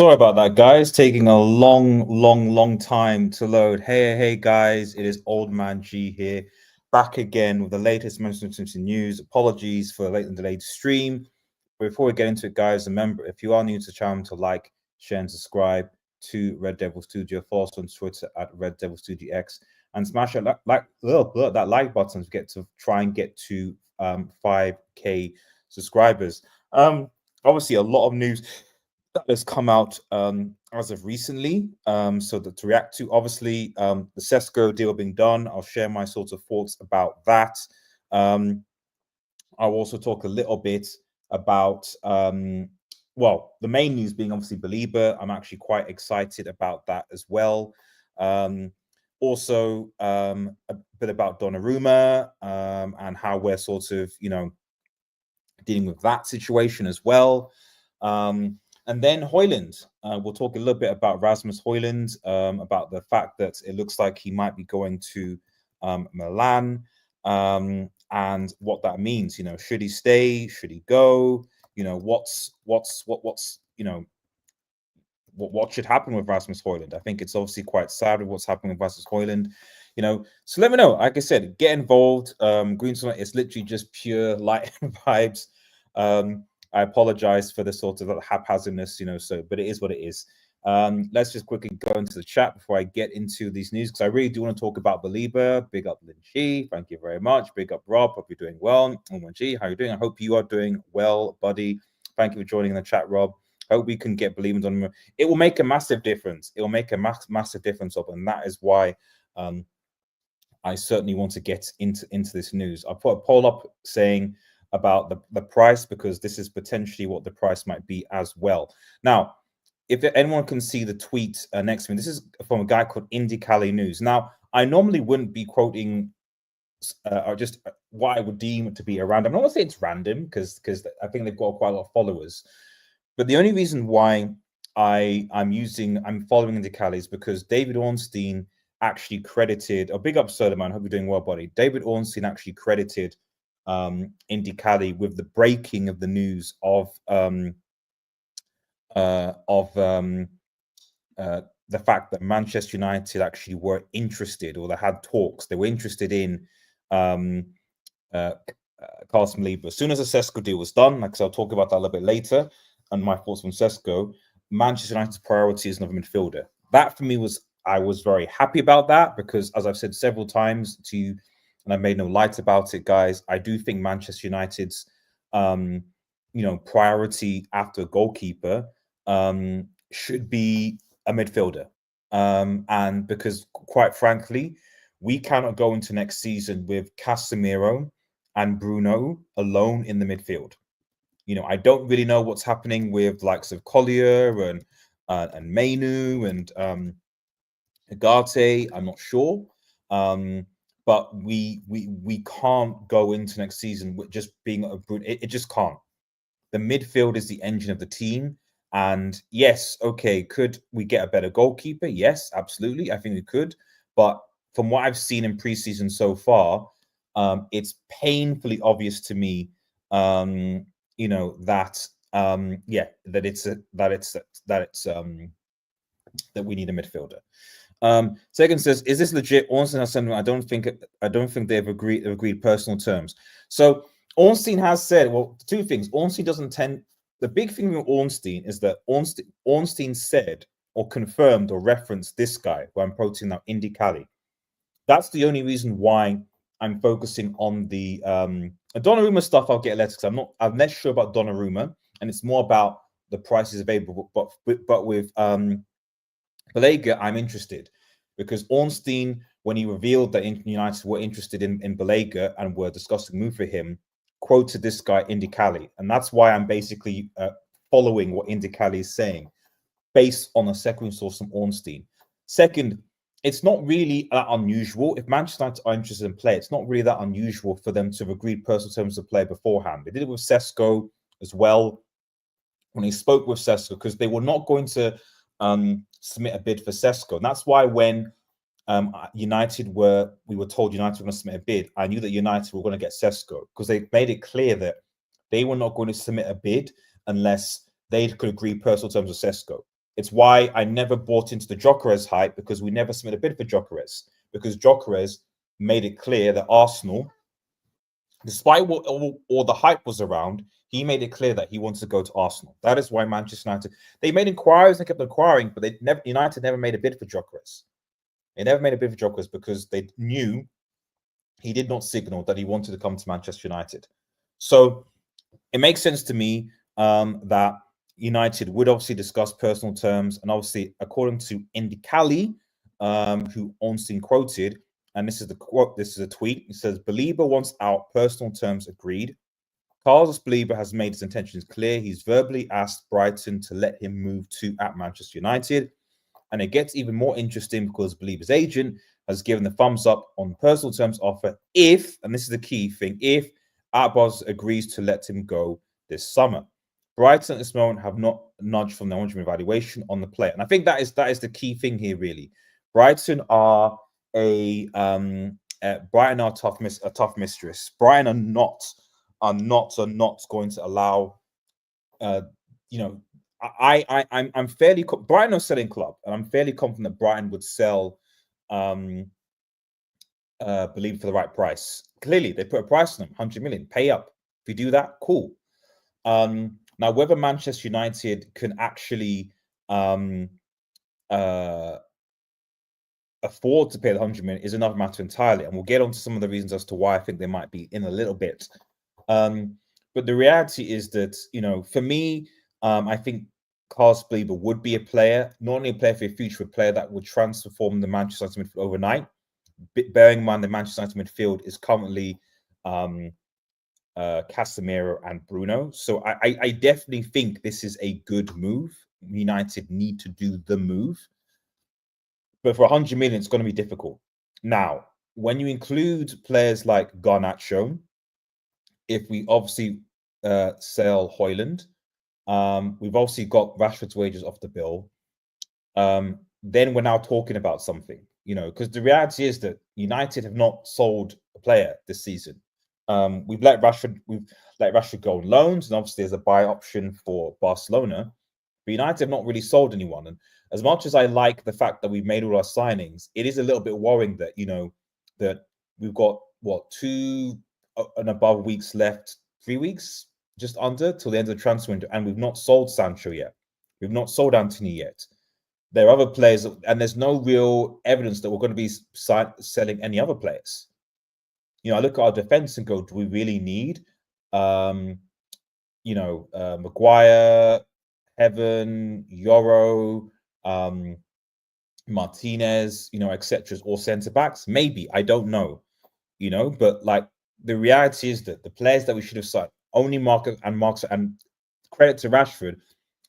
Sorry about that, guys. Taking a long time to load. Hey, guys. It is Old Man G here, back again with the latest Manchester United news. Apologies for the late and delayed stream. But before we get into it, guys, remember, if you are new to the channel, to like, share, and subscribe to Red Devil Studio. Follow us on Twitter at Red Devil Studio X, and smash that like button to get to try and get to 5K subscribers. Obviously, a lot of news that has come out as of recently. So to react to, obviously, the SESKO deal being done, I'll share my sort of thoughts about that. I'll also talk a little bit about, well, the main news being obviously Baleba. I'm actually quite excited about that as well. Also, a bit about Donnarumma and how we're sort of, dealing with that situation as well. And then Hojlund, we'll talk a little bit about Rasmus Hojlund, about the fact that it looks like he might be going to Milan, and what that means. Should he stay? Should he go? What should happen with Rasmus Hojlund? I think it's obviously quite sad with what's happening with Rasmus Hojlund. So let me know. Like I said, get involved. Green Tonight is literally just pure light vibes. I apologize for the sort of haphazardness, but it is what it is. Let's just quickly go into the chat before I get into these news, because I really do want to talk about Baleba. Big up Lin Shi, thank you very much. Big up Rob, hope you're doing well. G, how are you doing? I hope you are doing well, buddy. Thank you for joining in the chat, Rob. Hope we can get Baleba done. It will make a massive difference. It will make a massive difference, and that is why I certainly want to get into this news. I put a poll up saying about the price, because this is potentially what the price might be as well. Now, if anyone can see the tweet next to me, this is from a guy called Indie Cali News. Now, I normally wouldn't be quoting just what I would deem to be a random. I don't want to say it's random, because I think they've got quite a lot of followers. But the only reason why I'm following Indie Cali is because David Ornstein actually credited, big up Soderman, hope you're doing well, buddy. David Ornstein actually credited Indie Cali with the breaking of the news of the fact that Manchester United actually were interested, or they had talks. They were interested in Carlos Baleba. As soon as the SESKO deal was done, like, so I'll talk about that a little bit later, and my thoughts on SESKO. Manchester United's priority is another midfielder. That for me I was very happy about that, because as I've said several times to you, and I made no light about it, guys, I do think Manchester United's priority after a goalkeeper should be a midfielder. And because, quite frankly, we cannot go into next season with Casemiro and Bruno alone in the midfield. I don't really know what's happening with likes of Collier and Mainu and Agate. I'm not sure. But we can't go into next season with just being a brute. It just can't. The midfield is the engine of the team. And yes, okay, could we get a better goalkeeper? Yes, absolutely. I think we could. But from what I've seen in preseason so far, it's painfully obvious to me, that we need a midfielder. Second says, is this legit? Ornstein has something. I don't think they've agreed personal terms. So Ornstein has said, well, two things. Ornstein doesn't tend. The big thing with Ornstein is that Ornstein said or confirmed or referenced this guy who I'm quoting now, Indie Cali. That's the only reason why I'm focusing on the Donnarumma stuff. I'll get later, because I'm less sure about Donnarumma, and it's more about the prices available. But with Baleba, I'm interested, because Ornstein, when he revealed that United were interested in Baleba and were discussing move for him, quoted this guy Indie Cali, and that's why I'm basically following what Indie Cali is saying, based on a second source from Ornstein. Second, it's not really that unusual. If Manchester United are interested in play, it's not really that unusual for them to have agreed personal terms of play beforehand. They did it with SESKO as well, when he spoke with SESKO, because they were not going to submit a bid for SESKO. And that's why when we were told United were going to submit a bid, I knew that United were going to get SESKO, because they made it clear that they were not going to submit a bid unless they could agree personal terms with SESKO. It's why I never bought into the Gyökeres hype, because we never submitted a bid for Gyökeres, because Gyökeres made it clear that Arsenal, despite what all the hype was around, he made it clear that he wants to go to Arsenal. That is why Manchester United, they made inquiries and kept inquiring, but United never made a bid for Gyökeres. They never made a bid for Gyökeres because they knew he did not signal that he wanted to come to Manchester United. So it makes sense to me that United would obviously discuss personal terms, and obviously, according to Indicali, who Ornstein quoted, and this is the quote, this is a tweet. It says, Baleba wants out, personal terms agreed. Carlos Baleba has made his intentions clear. He's verbally asked Brighton to let him move to at Manchester United. And it gets even more interesting because Baleba's agent has given the thumbs up on personal terms offer if, and this is the key thing, if Arbos agrees to let him go this summer. Brighton at this moment have not nudged from their 100 evaluation on the player. And I think that is the key thing here, really. Brighton are a tough mistress. Brighton are not going to allow I'm fairly Brighton are selling club, and I'm fairly confident that Brighton would sell Baleba for the right price. Clearly, they put a price on them, 100 million. Pay up. If you do that, cool. Now, whether Manchester United can actually afford to pay the 100 million is another matter entirely, and we'll get onto some of the reasons as to why I think they might be in a little bit. But the reality is that, for me, I think Carlos Baleba would be a player, not only a player for the future, a player that would transform the Manchester United midfield overnight. Bearing in mind the Manchester United midfield is currently Casemiro and Bruno. So I definitely think this is a good move. United need to do the move. But for 100 million, it's going to be difficult. Now, when you include players like Garnacho, if we obviously sell Hojlund, we've obviously got Rashford's wages off the bill. Then we're now talking about something, because the reality is that United have not sold a player this season. We've let Rashford go on loans, and obviously there's a buy option for Barcelona. But United have not really sold anyone. And as much as I like the fact that we've made all our signings, it is a little bit worrying that that we've got 2 and above weeks left, 3 weeks, just under, till the end of the transfer window, and we've not sold Sancho yet. We've not sold Anthony yet. There are other players, and there's no real evidence that we're going to be selling any other players. I look at our defense and go, do we really need, Maguire, Heaven, Yoro, Martinez, etc., or centre backs? Maybe, I don't know, but the reality is that the players that we should have signed, only Marcus, and credit to Rashford.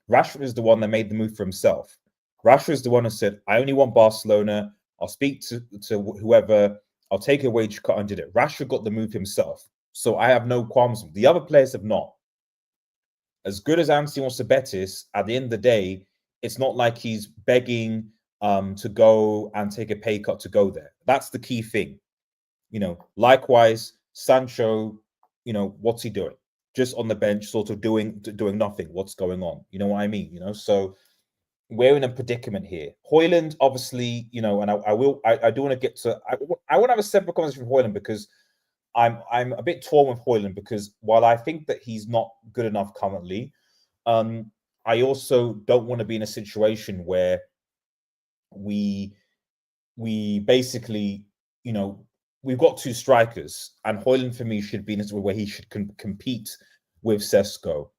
Rashford is the one that made the move for himself. Rashford is the one who said, I only want Barcelona. I'll speak to whoever. I'll take a wage cut and did it. Rashford got the move himself. So I have no qualms. The other players have not. As good as Anthony wants to Betis, at the end of the day, it's not like he's begging to go and take a pay cut to go there. That's the key thing. Likewise, Sancho, what's he doing? Just on the bench, sort of doing nothing. What's going on? You know what I mean? So we're in a predicament here. Hojlund, obviously, and I do want to get to. I want to have a separate conversation with Hojlund, because I'm a bit torn with Hojlund, because while I think that he's not good enough currently, I also don't want to be in a situation where we basically, we've got 2 strikers, and Hojlund for me should be in a way where he should compete with SESKO.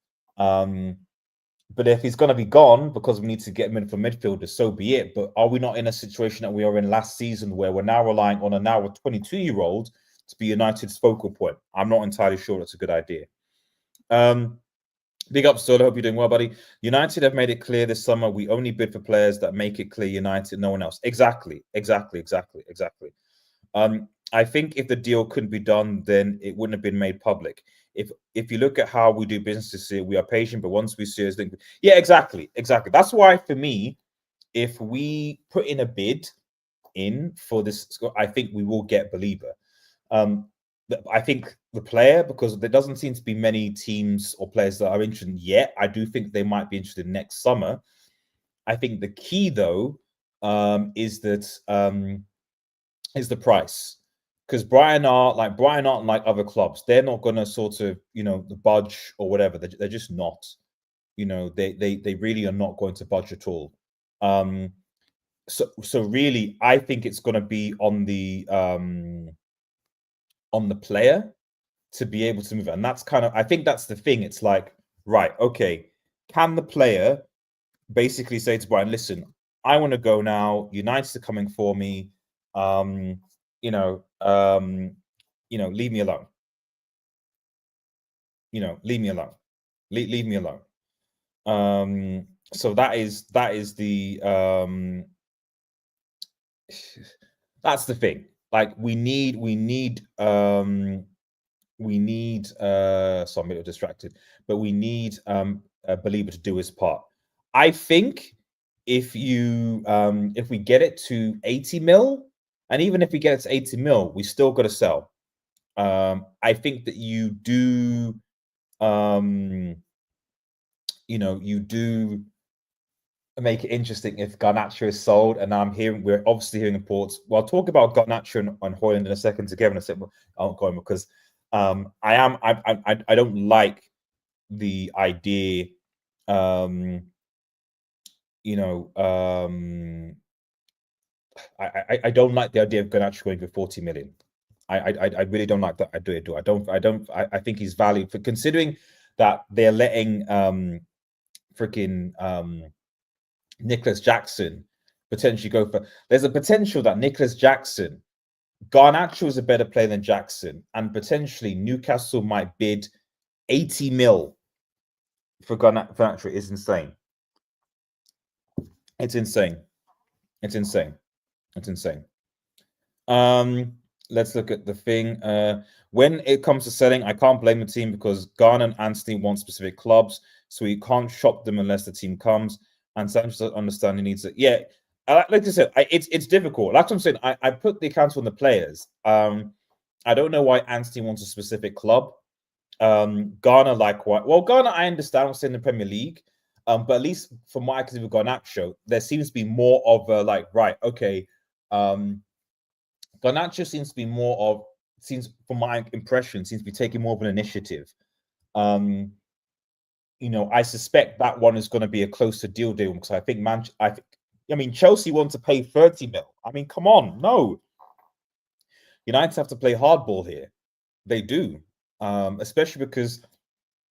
But if he's going to be gone because we need to get him in for midfielders, so be it. But are we not in a situation that we were in last season, where we're now relying on a 22-year-old to be United's focal point? I'm not entirely sure that's a good idea. Big up, Solo. Hope you're doing well, buddy. United have made it clear this summer we only bid for players that make it clear United, no one else. Exactly. I think if the deal couldn't be done, then it wouldn't have been made public. If you look at how we do business this year, we are patient, but once we see it, yeah, exactly. That's why, for me, if we put in a bid in for this, I think we will get Baleba. I think the player, because there doesn't seem to be many teams or players that are interested yet. I do think they might be interested next summer. I think the key though is the price. Because Brighton aren't like other clubs. They're not gonna sort of, budge or whatever. They're just not. They really are not going to budge at all. So really, I think it's gonna be on the player to be able to move it. And that's I think that's the thing. It's like, right, okay, can the player basically say to Brighton, listen, I want to go now. United are coming for me. Leave me alone. Leave me alone. Leave me alone. So that is the that's the thing. Like we need sorry, I'm a little distracted, but we need Baleba to do his part. I think if we get it to 80 mil, and even if we get it to 80 mil, we still got to sell. I think that you do you do make it interesting if Garnacho is sold. And now we're obviously hearing reports. Well, I'll talk about Garnacho and Hojlund in a second together. And I said, well, I won't go in because I don't like the idea. I don't like the idea of Garnacho going for 40 million. I really don't like that. I think he's valued for considering that they're letting Nicholas Jackson potentially go for. There's a potential that Nicholas Jackson, Garnacho is a better player than Jackson, and potentially Newcastle might bid 80 mil for Garnacho. Is insane. It's insane. It's insane. It's insane. Let's look at the thing. When it comes to selling, I can't blame the team because Garner and Anthony want specific clubs, so you can't shop them unless the team comes. And Sanchez understand he needs it. Yeah, like I said, it's difficult. Like I'm saying, I put the accounts on the players. I don't know why Anthony wants a specific club. Garner likewise. Well, Garner, I understand what's in the Premier League. But at least from what I can see with Garnacho, there seems to be more of a right, okay. Garnacho seems to be from my impression, seems to be taking more of an initiative. I suspect that one is going to be a closer deal because I think Chelsea want to pay 30 mil. I mean, come on, no. United have to play hardball here. They do, especially because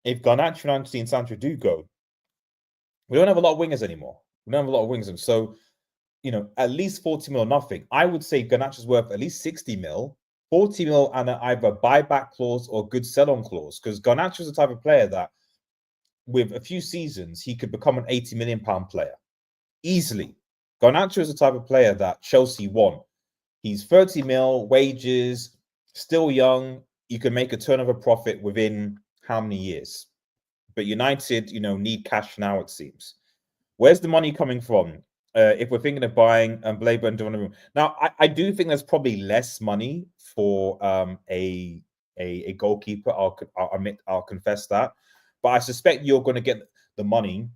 if Garnacho and Anthony and Sancho do go, we don't have a lot of wingers anymore. We don't have a lot of wingers, so at least 40 mil or nothing. I would say Garnacho's worth at least 60 mil, 40 mil, and either buyback clause or good sell-on clause. Because Garnacho's the type of player that, with a few seasons, he could become an 80 million pound player easily. Garnacho is the type of player that Chelsea want. He's 30 mil wages, still young. You can make a turnover profit within how many years? But United, need cash now. It seems. Where's the money coming from? If we're thinking of buying Baleba and Donnarumma. Now, I do think there's probably less money for a goalkeeper. I'll admit, I'll confess that. But I suspect you're going to get the money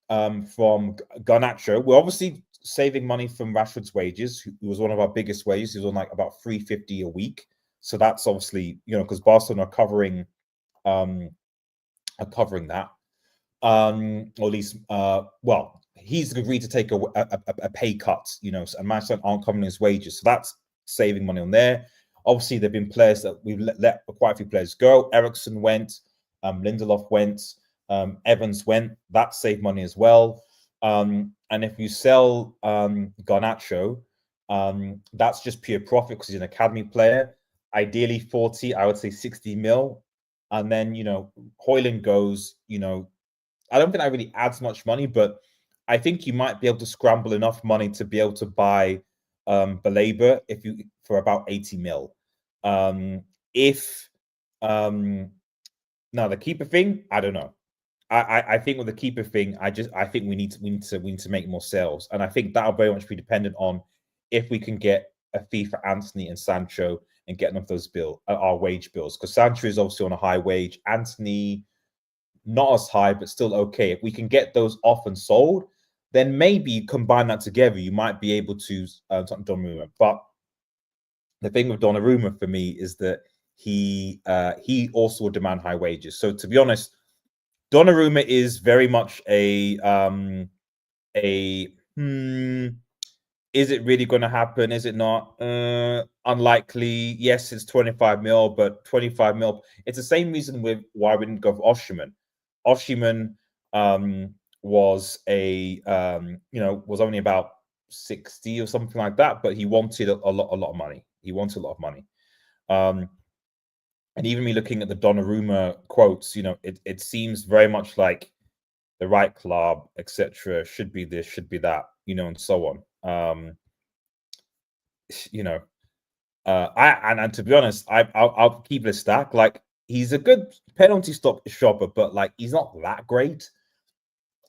from Garnacho. We're obviously saving money from Rashford's wages, who was one of our biggest wages. He was on about 350 a week. So that's obviously, because Barcelona are covering that. Or at least, he's agreed to take a pay cut, and Manchester aren't covering his wages. So that's saving money on there. Obviously, there have been players that we've let quite a few players go. Ericsson went, Lindelof went, Evans went. That saved money as well. And if you sell Garnacho, that's just pure profit because he's an academy player. Ideally 40, I would say 60 mil. And then, Hojlund goes, I don't think that really adds much money, but I think you might be able to scramble enough money to be able to buy Baleba for about 80 mil. Now the keeper thing, I don't know. I think with the keeper thing, I think we need to make more sales, and I think that'll very much be dependent on if we can get a fee for Anthony and Sancho and getting off those our wage bills, because Sancho is obviously on a high wage. Anthony, not as high, but still okay. If we can get those off and sold, then maybe you combine that together, you might be able to Donnarumma. But the thing with Donnarumma for me is that he also will demand high wages. So to be honest, Donnarumma is very much is it really going to happen? Is it not? Unlikely. Yes, it's 25 mil, but 25 mil. It's the same reason with why we didn't go for Osimhen. Osimhen was was only about 60 or something like that, but he wanted a lot of money. He wanted a lot of money. And even me looking at the Donnarumma quotes, it seems very much like the right club, etc. Should be this, should be that, and so on. And to be honest, I'll keep it a stack. Like, he's a good penalty stopper, but like, he's not that great.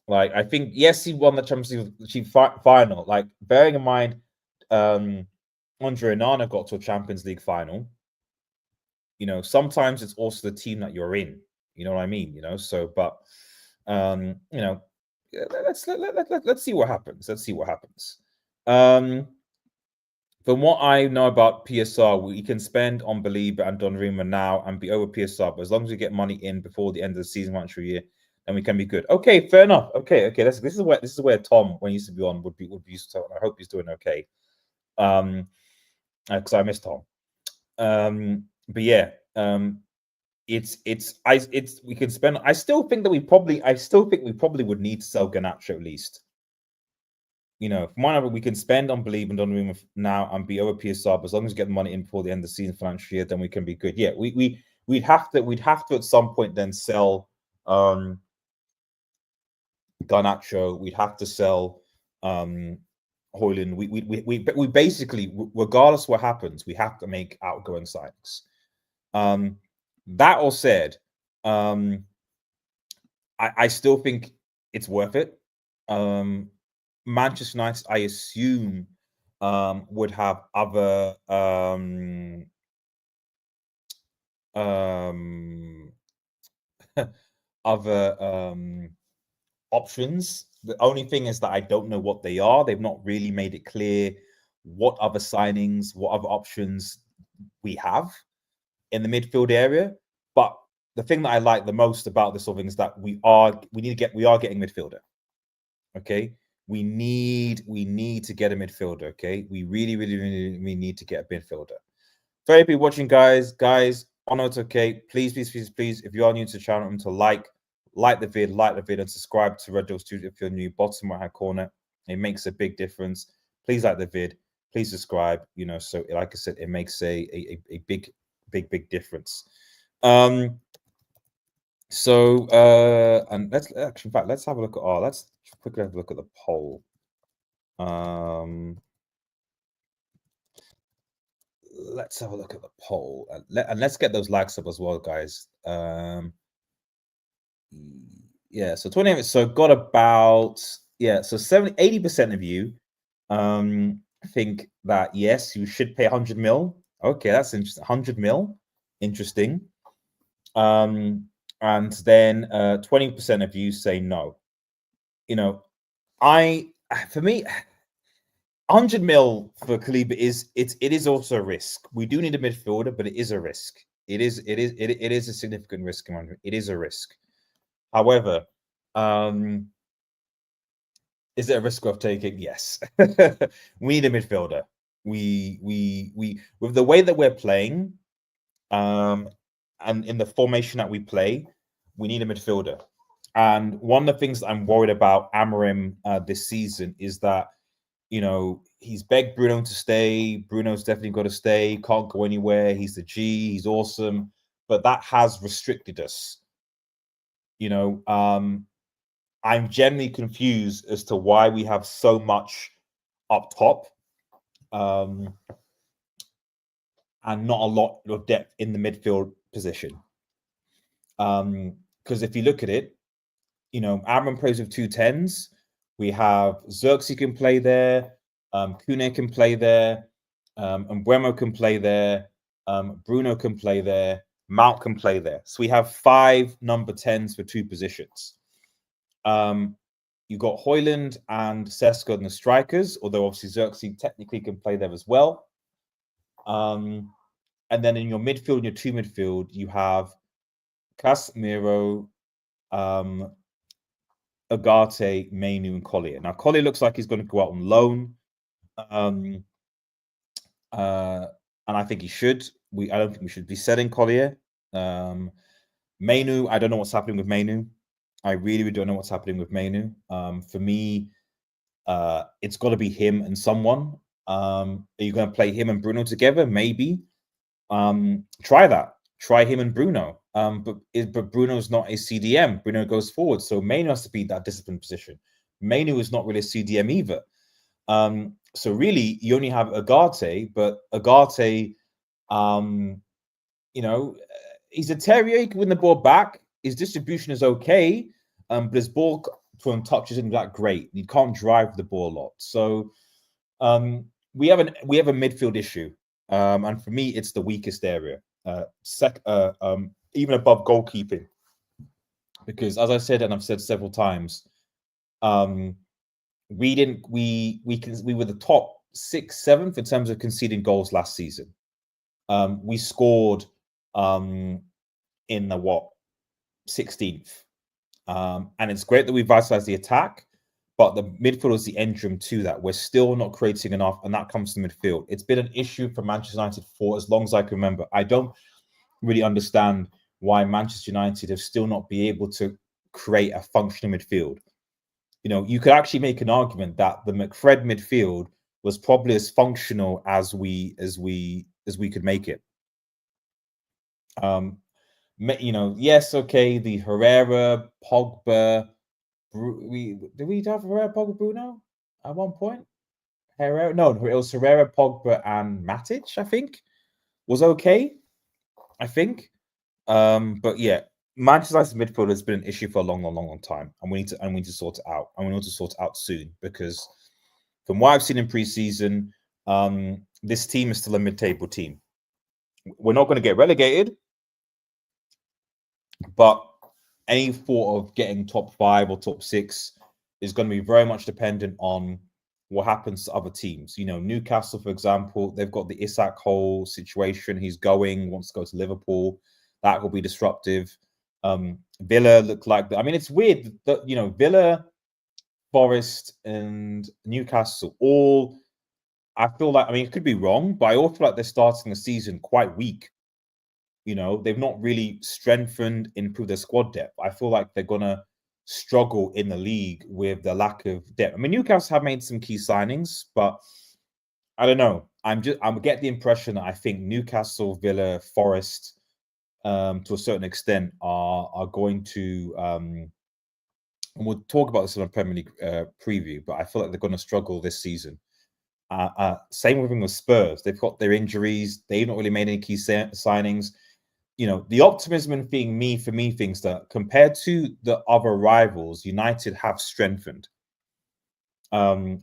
Like, I think, yes, he won the Champions League final. Like, bearing in mind, Andre Onana got to a Champions League final. Sometimes it's also the team that you're in. You know what I mean? So, but let's see what happens. Let's see what happens. From what I know about PSR, we can spend on Baleba and Donnarumma now and be over PSR. But as long as we get money in before the end of the season, financial year, then we can be good. Okay, fair enough. Okay. This is where Tom, when he used to be on, would be used to. I hope he's doing okay. Because I miss Tom. But yeah, we can spend. I still think we probably would need to sell Garnacho at least. From one we can spend on Baleba and Donnarumma now and be over PSR, but as long as we get the money in before the end of the season financial year, then we can be good. Yeah, we'd have to at some point then sell Garnacho. We'd have to sell Hojlund. We basically, regardless of what happens, we have to make outgoing signings. That all said, I still think it's worth it. Manchester United, I assume, would have other options. The only thing is that I don't know what they are. They've not really made it clear what other signings, what other options we have in the midfield area. But the thing that I like the most about this whole thing is that we are getting midfielder. Okay. We need to get a midfielder. Okay. We really need to get a midfielder. For everybody watching, guys, on it's okay. Please, if you are new to the channel, remember to like the vid, and subscribe to Red Door Studio if you're new. Bottom right hand corner. It makes a big difference. Please like the vid. Please subscribe. So like I said, it makes a big difference. So and let's actually, in fact, let's have a look at let's quickly have a look at the poll. Let's have a look at the poll and let's get those likes up as well, guys. Yeah, so 28. So got about so 80% of you think that yes, you should pay 100 mil. Okay, that's interesting. 100 mil, interesting. And then 20% of you say no. For me, 100 mil for Baleba it is also a risk. We do need a midfielder, but it is a risk. It is a significant risk. It is a risk. However, is it a risk worth taking? Yes. We need a midfielder. We with the way that we're playing, and in the formation that we play, we need a midfielder. And one of the things that I'm worried about Amorim this season is that, he's begged Bruno to stay. Bruno's definitely got to stay. Can't go anywhere. He's the G. He's awesome. But that has restricted us. I'm generally confused as to why we have so much up top and not a lot of depth in the midfield position. Because if you look at it, Amorim plays with 2 10s. We have Xerxes can play there, Kune can play there, Mbeumo can play there, Bruno can play there, Mount can play there. So we have 5 number 10s for 2 positions. you got Hojlund and SESKO in the strikers, although obviously Xerxes technically can play there as well. And then in your midfield, your two midfield, you have Casemiro, Agate, Mainu, and Collier. Now, Collier looks like he's going to go out on loan. And I think he should. I don't think we should be selling Collier. Mainu, I don't know what's happening with Mainu. I really don't know what's happening with Mainu. For me, it's got to be him and someone. Are you going to play him and Bruno together? Maybe. Try that. Try him and Bruno. But Bruno's not a CDM. Bruno goes forward, so Mainu has to be that disciplined position. Mainu is not really a CDM either. So really, you only have Agate, but Agate, he's a terrier. He can win the ball back. His distribution is okay, but his ball from touch isn't that great. You can't drive the ball a lot. So we have a midfield issue, and for me, it's the weakest area. Even above goalkeeping, because as I said, and I've said several times, we were the top 6th, 7th in terms of conceding goals last season. We scored in the 16th, and it's great that we vitalized the attack, but the midfield is the engine to that. We're still not creating enough, and that comes to midfield. It's been an issue for Manchester United for as long as I can remember. I don't really understand why Manchester United have still not been able to create a functional midfield. You could actually make an argument that the McFred midfield was probably as functional as we could make it. Yes, okay, the Herrera, Pogba. Did we have Herrera, Pogba, Bruno at one point? Herrera, no, it was Herrera, Pogba, and Matic. I think was okay. I think, but yeah. Manchester United's midfield has been an issue for a long time, and we need to sort it out, and we need to sort it out soon, because from what I've seen in preseason, this team is still a mid-table team. We're not going to get relegated, but any thought of getting top 5 or top 6 is going to be very much dependent on what happens to other teams. Newcastle, for example, they've got the Isak whole situation. He's wants to go to Liverpool. That will be disruptive. Villa look like I mean, it's weird that Villa, Forest, and Newcastle all. I feel like, I mean, it could be wrong, but I all feel like they're starting the season quite weak. They've not really strengthened, improved their squad depth. I feel like they're gonna struggle in the league with the lack of depth. I mean, Newcastle have made some key signings, but I don't know. I get the impression that I think Newcastle, Villa, Forest, to a certain extent, are going to, and we'll talk about this in a Premier League preview, but I feel like they're going to struggle this season. Same with Spurs. They've got their injuries. They've not really made any key signings. The optimism for me thinks that compared to the other rivals, United have strengthened. But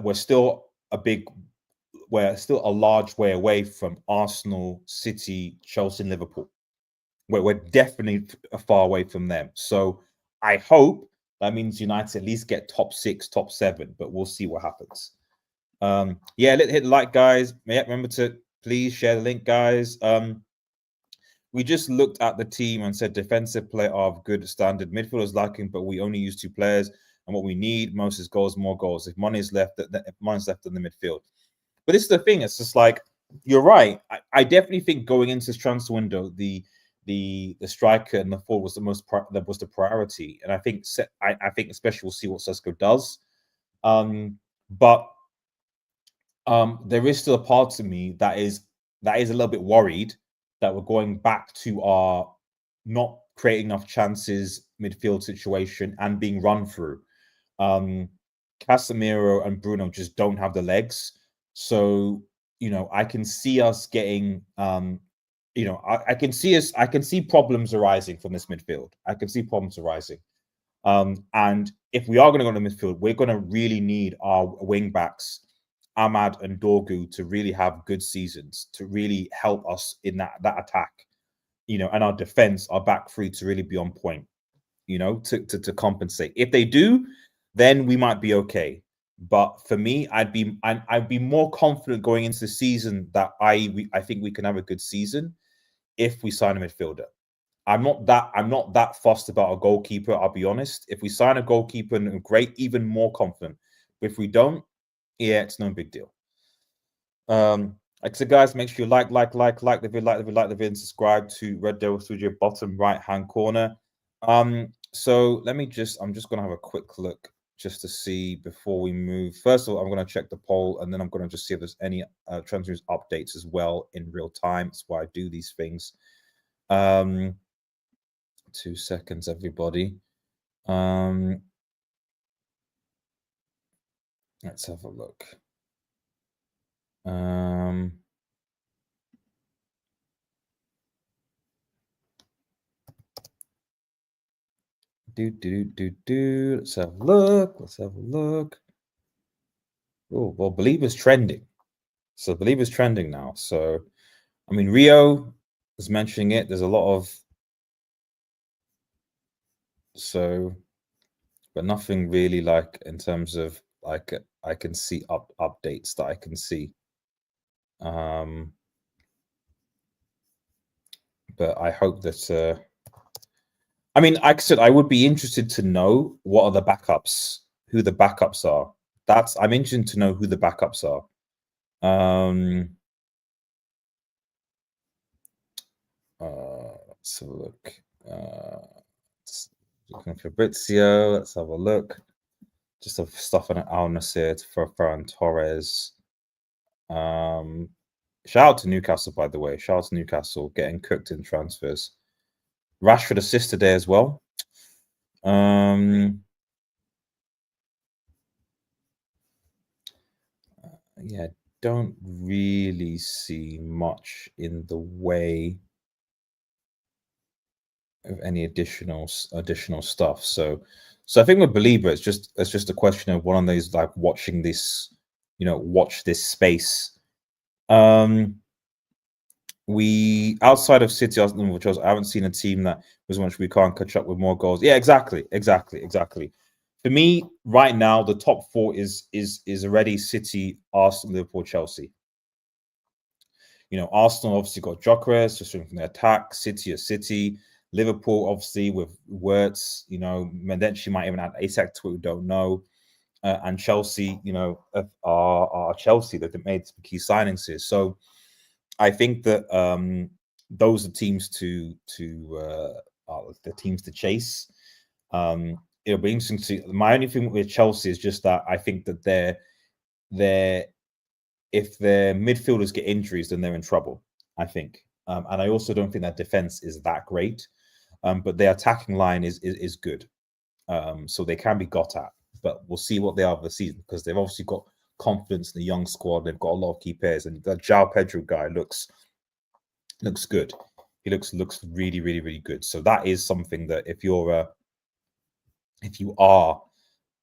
we're still a large way away from Arsenal, City, Chelsea, and Liverpool. We're definitely far away from them. So I hope that means United at least get top 6, top 7, but we'll see what happens. Hit the like, guys. Remember to please share the link, guys. We just looked at the team and said defensive play of good standard. Midfield is lacking, but we only use 2 players, and what we need most is goals, more goals. If money's left, in the midfield. But this is the thing. It's just like, you're right. I definitely think going into this transfer window, the striker and the forward was the priority, and I think especially we'll see what SESKO does. But there is still a part of me that is a little bit worried that we're going back to our not creating enough chances midfield situation and being run through. Casemiro and Bruno just don't have the legs. So, I can see us getting, I can see problems arising from this midfield. I can see problems arising. And if we are going to go to midfield, we're going to really need our wing backs, Ahmad and Dorgu, to really have good seasons, to really help us in that attack, and our defense, our back three, to really be on point. you know, to compensate. If they do, then we might be okay. But for me, I'd be more confident going into the season that I think we can have a good season if we sign a midfielder. I'm not that fussed about a goalkeeper, I'll be honest. If we sign a goalkeeper, great, even more confident. But if we don't, yeah, it's no big deal. Like I said, guys, make sure you like the video, and subscribe to Red Devil Studio, bottom right hand corner. So I'm just gonna have a quick look just to see before we move. First of all, I'm gonna check the poll, and then I'm gonna just see if there's any transfer news updates as well in real time. That's why I do these things. 2 seconds, everybody. Let's have a look. Let's have a look. Oh, well, Baleba's trending. So Baleba's trending now. So, I mean, Rio is mentioning it. There's a lot of... So, but nothing really like in terms of like I can see updates that I can see. But I hope that... I mean, like I said, I would be interested to know what are the backups, who the backups are. I'm interested to know who the backups are. Let's have a look. Looking for Fabrizio. Let's have a look. Just some stuff on Al Nassr for Ferran Torres. Shout out to Newcastle, by the way. Shout out to Newcastle getting cooked in transfers. Rashford assisted there as well. Yeah, don't really see much in the way of any additional stuff. So I think with Baleba, it's just a question of one of those like watching this, you know, watch this space. We outside of City, I haven't seen a team that was much we can't catch up with more goals. Yeah, exactly. For me, right now, the top four is already City, Arsenal, Liverpool, Chelsea. You know, Arsenal obviously got Gyökeres just from the attack. City is City. Liverpool obviously with Wirtz. You know, Mendenchi might even add Isak to it. We don't know. And Chelsea, you know, are Chelsea that made some key signings here. So I think that those are teams the teams to chase. It'll be interesting to see. My only thing with Chelsea is just that I think that if their midfielders get injuries, then they're in trouble, I think. And I also don't think that defense is that great. But their attacking line is good. So they can be got at. But we'll see what they are for the season, because they've obviously got confidence in the young squad. They've got a lot of key players, and the João Pedro guy looks good. He looks really, really, really good. So that is something that if you are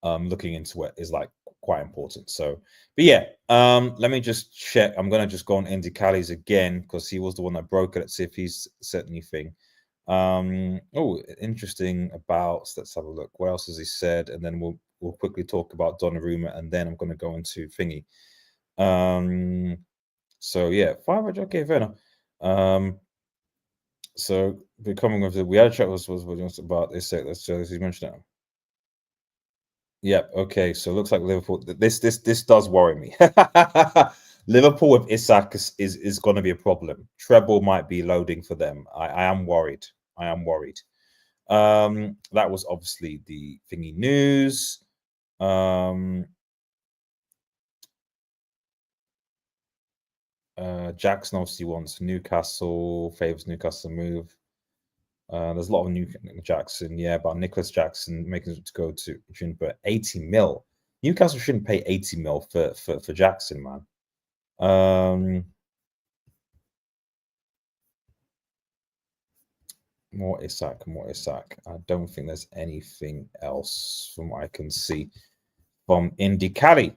looking into it, is like quite important. So, but yeah, let me just check. I'm gonna just go on Andy Callies again, because he was the one that broke it. Let's see if he's said anything. Oh, interesting about. So let's have a look. What else has he said? And then we'll quickly talk about Donnarumma, and then I'm going to go into thingy. So yeah, 500. Okay, fair enough. So becoming with the we had a chat was about this. Let's he mentioned it. Yep. Okay. So it looks like Liverpool. This does worry me. Liverpool with Isak is going to be a problem. Treble might be loading for them. I am worried. That was obviously the thingy news. Jackson obviously wants Newcastle, favors Newcastle move. There's a lot of new Jackson, yeah, but Nicholas Jackson making it to go to June, but 80 mil. Newcastle shouldn't pay 80 mil for Jackson, man. More Isak. I don't think there's anything else from what I can see from Indy Cali.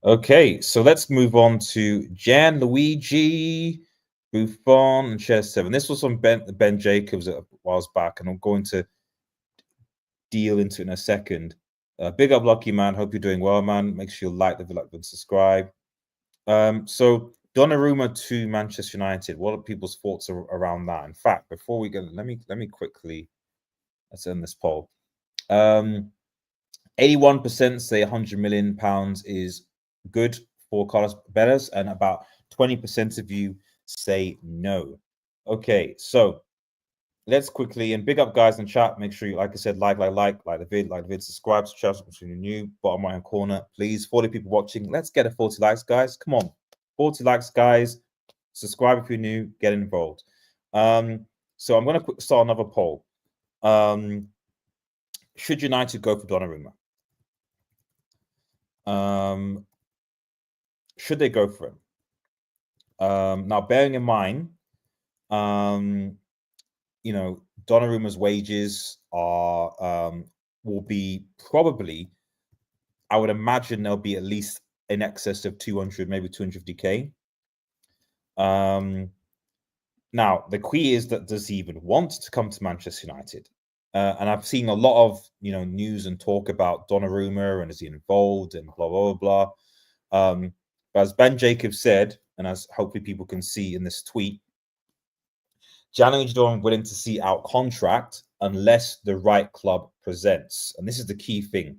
Okay, so let's move on to Gianluigi Buffon and Share 7. This was from Ben Jacobs a while back, and I'm going to deal into it in a second. Big up, Lucky Man. Hope you're doing well, man. Make sure you like the video and subscribe. So Donnarumma to Manchester United. What are people's thoughts around that? In fact, before we go, let me quickly let's end this poll. 81% say 100 million pounds is good for Carlos Baleba, and about 20% of you say no. Okay, so let's quickly, and big up guys in chat. Make sure you, like I said, like the vid, subscribe to the channel if you're new, bottom right hand corner. Please, 40 people watching. Let's get a 40 likes, guys. Come on, 40 likes, guys. Subscribe if you're new, get involved. So I'm gonna start another poll. Should United go for Donnarumma? Should they go for him? Now, bearing in mind, you know, Donnarumma's wages are will be probably, I would imagine they'll be at least in excess of 200, maybe 250k. Now, the key is that does he even want to come to Manchester United? And I've seen a lot of, you know, news and talk about Donnarumma and is he involved and blah, blah, blah. But as Ben Jacobs said, and as hopefully people can see in this tweet, Gianluigi Donnarumma willing to see out contract unless the right club presents. And this is the key thing.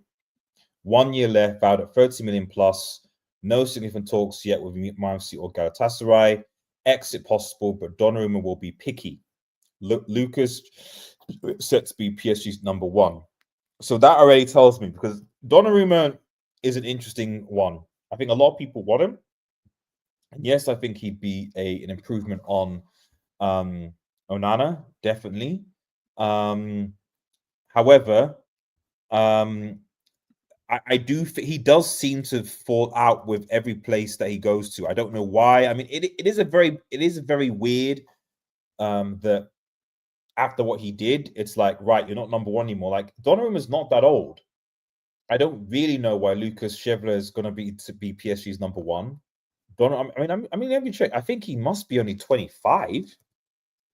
1 year left, out at 30 million plus. No significant talks yet with Man Utd or Galatasaray. Exit possible, but Donnarumma will be picky. Lucas set to be PSG's number one. So that already tells me, because Donnarumma is an interesting one. I think a lot of people want him. And yes, I think he'd be an improvement on Onana, definitely. However, I do think he does seem to fall out with every place that he goes to. I don't know why. I mean, it is a very weird that after what he did, it's like, right, you're not number one anymore. Like, Donnarumma is not that old. I don't really know why Lucas Chevalier is going to be PSG's number one. I mean, let me check. I think he must be only 25.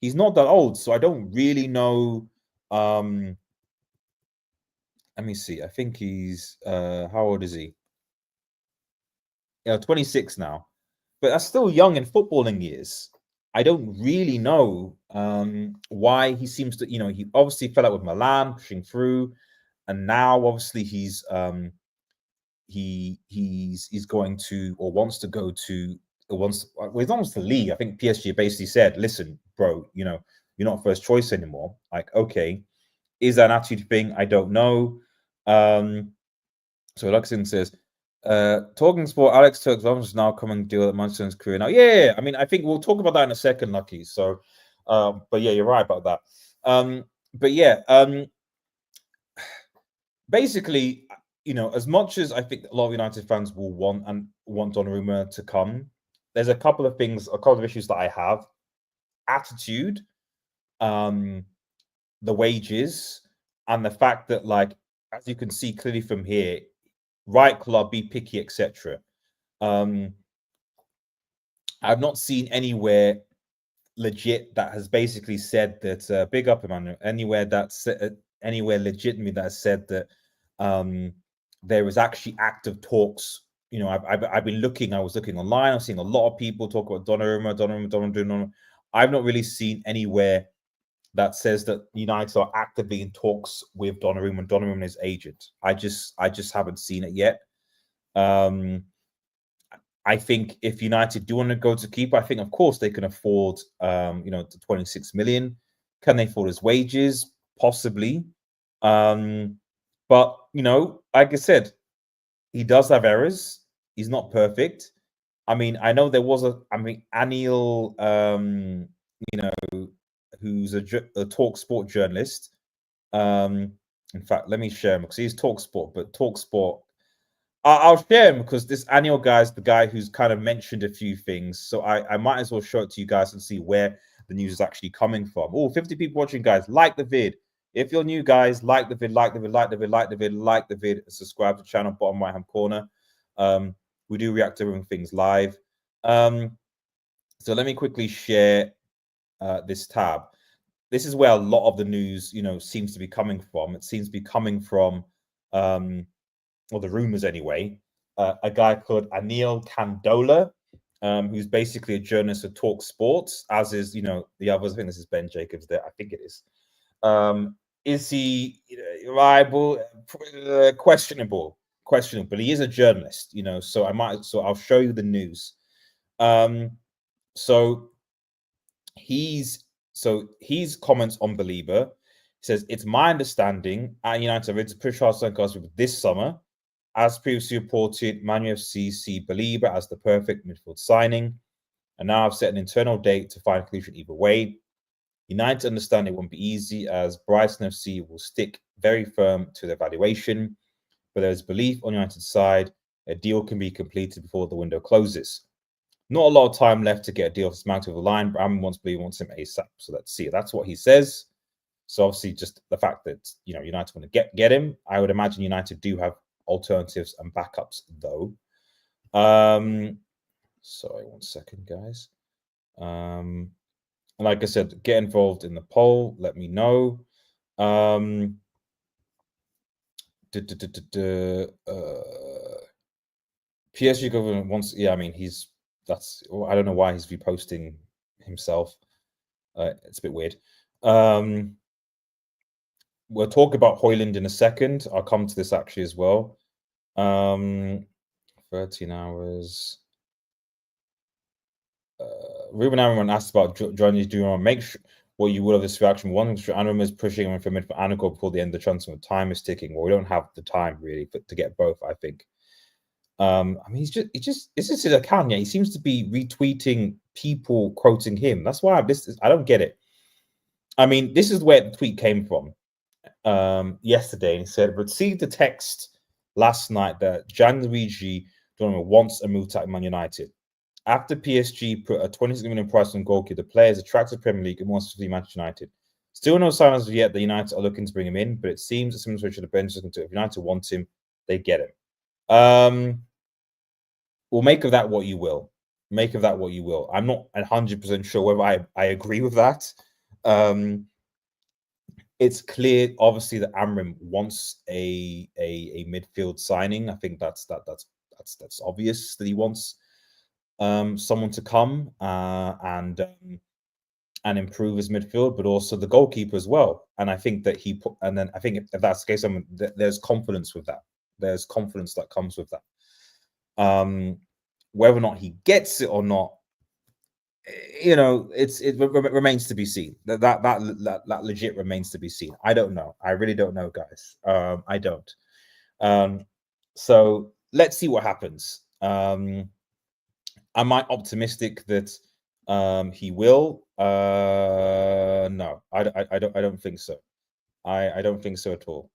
He's not that old, so I don't really know. Let me see. I think he's how old is he? Yeah, 26 now. But that's still young in footballing years. I don't really know why he seems to, you know, he obviously fell out with Milan, pushing through, and now obviously he's going to, or wants to go to, well, he's not wants to leave. I think PSG basically said, listen, bro, you know, you're not first choice anymore. Like, okay, is that an attitude thing? I don't know. So Luxon says, talking sport, Alex Turks is now coming to deal at Manson's career now. Yeah, I mean, I think we'll talk about that in a second, Lucky. So, but yeah, you're right about that. But yeah, basically, you know, as much as I think a lot of United fans will want Donnarumma to come, there's a couple of issues that I have. Attitude, the wages, and the fact that, like, as you can see clearly from here, right club, be picky, etc. I've not seen anywhere legit that has basically said that big up Emmanuel, anywhere legitimately that has said that there is actually active talks. You know, I've been looking. I was looking online. I'm seeing a lot of people talk about Donnarumma. I've not really seen anywhere that says that United are actively in talks with Donnarumma and Donnarumma and his agent. I just haven't seen it yet. I think if United do want to go to keeper, I think of course they can afford you know, the 26 million. Can they afford his wages? Possibly. But you know, like I said, he does have errors. He's not perfect. I mean, I know there was Anil, you know, who's a Talk Sport journalist. In fact, let me share him because he's Talk Sport, but Talk Sport. I'll share him because this Anil guy is the guy who's kind of mentioned a few things. So I might as well show it to you guys and see where the news is actually coming from. Oh, 50 people watching, guys. Like the vid. If you're new, guys, like the vid, like the vid, like the vid, like the vid, like the vid, subscribe to the channel, bottom right hand corner. We do react to everything things live. So let me quickly share this tab. this is where a lot of the news, seems to be coming from. It seems to be coming from, or the rumors anyway, a guy called Anil Kandola, who's basically a journalist for Talk Sports, as is, the others. I think this is Ben Jacobs there. I think it is. Is he reliable? Questionable. But he is a journalist, so I'll show you the news. So his comments on Baleba. He says, it's my understanding at United are ready to push hard this summer. As previously reported, Man Utd see Baleba as the perfect midfield signing, and now I've set an internal date to find a conclusion either way. United understand it won't be easy, as Brighton FC will stick very firm to their valuation, but there's belief on United's side a deal can be completed before the window closes. Not a lot of time left to get a deal for Smack over the line, but Amorim wants him ASAP. So let's see. That's what he says. So obviously, just the fact that United want to get him, I would imagine United do have alternatives and backups though. Sorry, 1 second, guys. Like I said, get involved in the poll. Let me know. PSG government wants. Yeah, I mean I don't know why he's reposting himself. It's a bit weird. We'll talk about Hojlund in a second. I'll come to this actually as well. 13 hours. Ruben Amorim asked about Gianluigi Donnarumma. Make sure what you will of this reaction. One, Amorim is pushing him for mid for Anago before the end of the transfer. Time is ticking. Well, we don't have the time really to get both, I think. I mean, it's just his account. Yeah, he seems to be retweeting people quoting him. That's why I don't get it. I mean, this is where the tweet came from yesterday, and he said, received the text last night that Gianluigi Donnarumma wants a move to Man United. After PSG put a 26 million price on goalkeeper, the player is attracted to Premier League and wants to see Manchester United. Still no signs as of yet that United are looking to bring him in, but it seems that similar to the bench is looking to. If United want him, they get him. Well, make of that what you will. Make of that what you will. I'm not 100% sure whether I agree with that. It's clear, obviously, that Amorim wants a midfield signing. I think that's obvious that he wants someone to come and improve his midfield, but also the goalkeeper as well. And I think that I think if that's the case, there's confidence with that. There's confidence that comes with that. Whether or not he gets it or not, it remains to be seen. That legit remains to be seen. I don't know. I really don't know, guys. I don't. So let's see what happens. Am I optimistic that he will? No, I don't think so. I don't think so at all.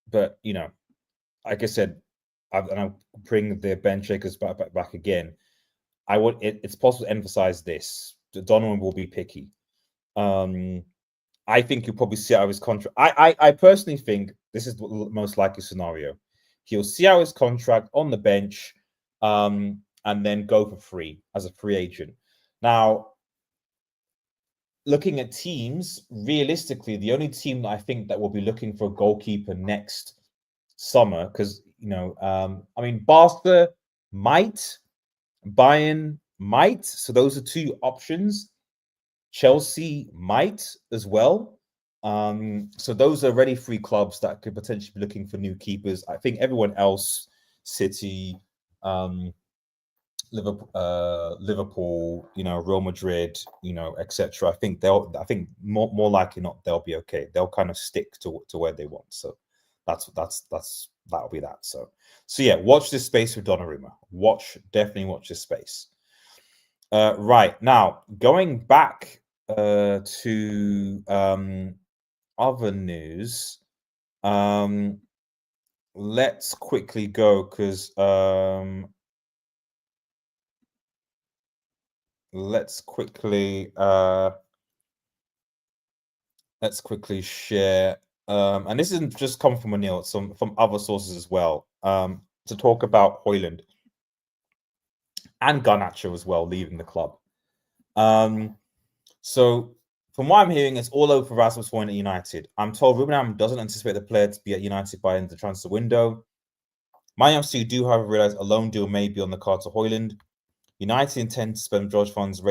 But like I said, and I'll bring the bench shakers back again. It's possible to emphasize this. Donnarumma will be picky. I think he'll probably see out his contract. I personally think this is the most likely scenario. He'll see out his contract on the bench, and then go for free as a free agent. Now, looking at teams, realistically, the only team that I think that will be looking for a goalkeeper next summer, because I mean, Barca might, Bayern might. So those are two options. Chelsea might as well. So those are already three clubs that could potentially be looking for new keepers. I think everyone else, City, Liverpool, Real Madrid, etc. I think more likely not they'll be okay. They'll kind of stick to where they want. So that'll be that. So yeah, watch this space with Donnarumma. Definitely watch this space. Right now, going back to other news. Let's quickly go because let's quickly share. And this isn't just come from Anil, it's from other sources as well. To talk about Hojlund and Garnacho as well leaving the club. So from what I'm hearing, it's all over for Rasmus Hojlund at United. I'm told Ruben Amorim doesn't anticipate the player to be at United by the end of the transfer window. Man Utd do, however, realize a loan deal may be on the cards to Hojlund. United intend to spend majority funds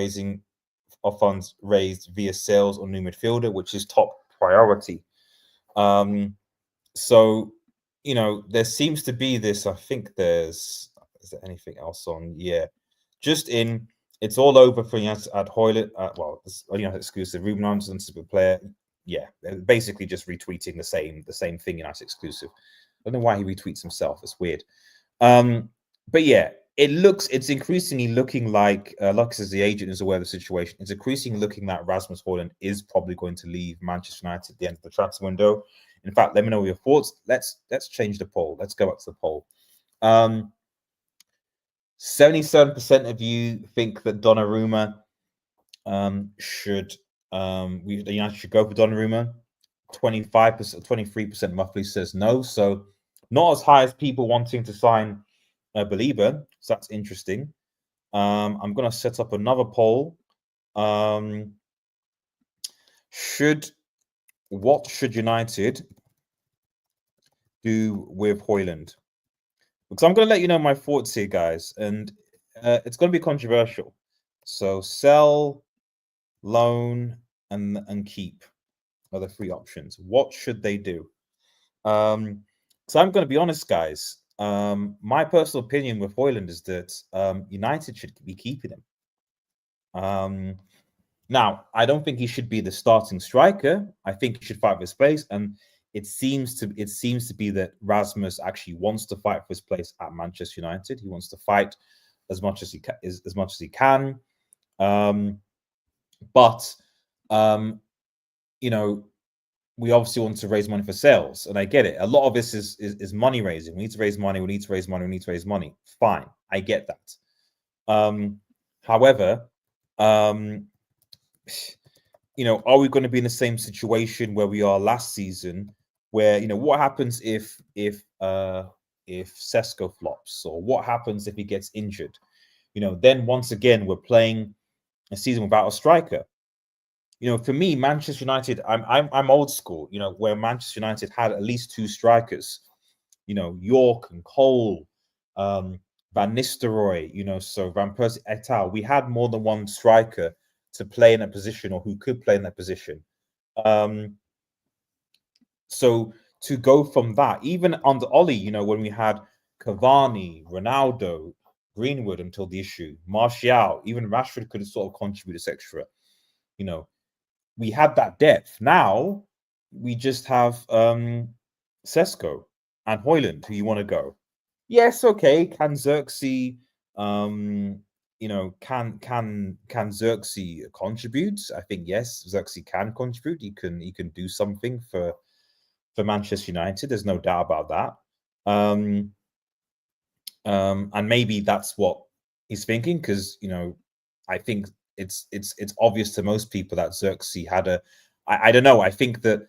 raised via sales on new midfielder, which is top priority. So, you know, there seems to be this. I think is there anything else on? Yeah, just in. It's all over for United at Hojlund. Well, it's United exclusive. Ruben Amorim super player. Yeah, basically just retweeting the same thing. United exclusive. I don't know why he retweets himself. It's weird. But yeah, it's increasingly looking like as the agent is aware of the situation. It's increasingly looking like Rasmus Hojlund is probably going to leave Manchester United at the end of the transfer window. In fact, let me know your thoughts. Let's change the poll. Let's go back to the poll. 77% of you think that Donnarumma United should go for Donnarumma. 25%, 23% roughly says no. So not as high as people wanting to sign Baleba. So that's interesting. I'm going to set up another poll. What should United do with Hojlund? Because I'm going to let you know my thoughts here, guys, and it's going to be controversial. So sell, loan, and keep are the three options. What should they do? So I'm going to be honest, guys. My personal opinion with Hojlund is that United should be keeping him. Now, I don't think he should be the starting striker. I think he should fight for his place, and it seems to be that Rasmus actually wants to fight for his place at Manchester United. He wants to fight as much as he can. But you know, we obviously want to raise money for sales, and I get it. A lot of this is money raising. We need to raise money. We need to raise money. We need to raise money. Fine, I get that. However, you know, are we going to be in the same situation where we are last season? Where, you know, what happens if Sesko flops, or what happens if he gets injured? You know, then once again we're playing a season without a striker. You know, for me, Manchester United, I'm old school. You know, where Manchester United had at least two strikers. You know, York and Cole, Van Nistelrooy. You know, so Van Persie et al. We had more than one striker to play in a position, or who could play in that position. So to go from that, even under Oli, you know, when we had Cavani, Ronaldo, Greenwood until the issue, Martial, even Rashford could have sort of contributed extra. You know, we had that depth. Now we just have Sesko and Hojlund. Who you want to go? Yes, okay. Can Xerxes, you know, can Xerxes contribute? I think yes, Xerxes can contribute. He can do something for Manchester United. There's no doubt about that. And maybe that's what he's thinking, because, you know, I think it's obvious to most people that Xerxes had I don't know. I think that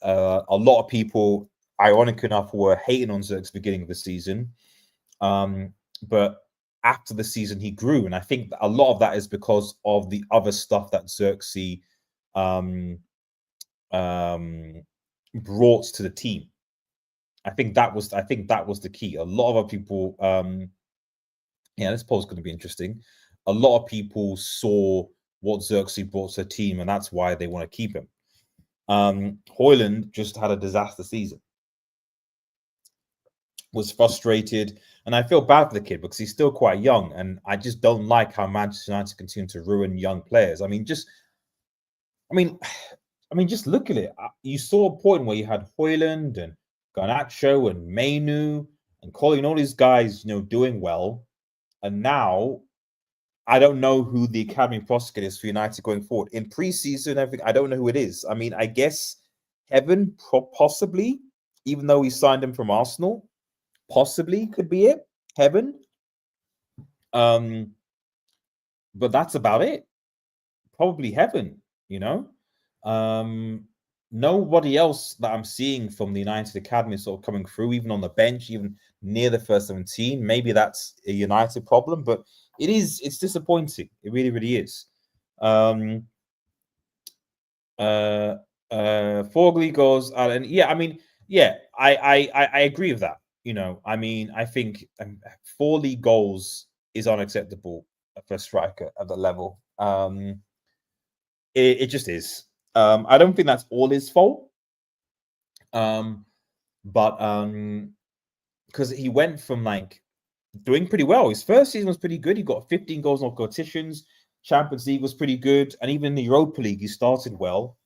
a lot of people, ironic enough, were hating on Xerxes beginning of the season. But after the season, he grew, and I think a lot of that is because of the other stuff that Xerxes brought to the team. I think that was the key. A lot of other people, yeah, this poll is going to be interesting. A lot of people saw what Xerxes brought to the team, and that's why they want to keep him. Hojlund just had a disaster season. Was frustrated, and I feel bad for the kid because he's still quite young, and I just don't like how Manchester United continue to ruin young players. I mean, just look at it. You saw a point where you had Hojlund and Garnacho and Mainu and calling all these guys, you know, doing well, and now I don't know who the academy prosecutor is for United going forward. In pre-season, everything, I don't know who it is. I mean, I guess Heaven, possibly, even though he signed him from Arsenal, possibly could be it. Heaven. But that's about it. Probably Heaven, you know. Nobody else that I'm seeing from the United Academy sort of coming through, even on the bench, even near the first 17. Maybe that's a United problem, but it's disappointing. It really, really is. Four league goals, and yeah, I mean, yeah, I agree with that. I mean, I think 4 league goals is unacceptable for a striker at the level. It just is. I don't think that's all his fault. But because he went from like doing pretty well. His first season was pretty good. He got 15 goals in all competitions. Champions League was pretty good, and even in the Europa League, he started well.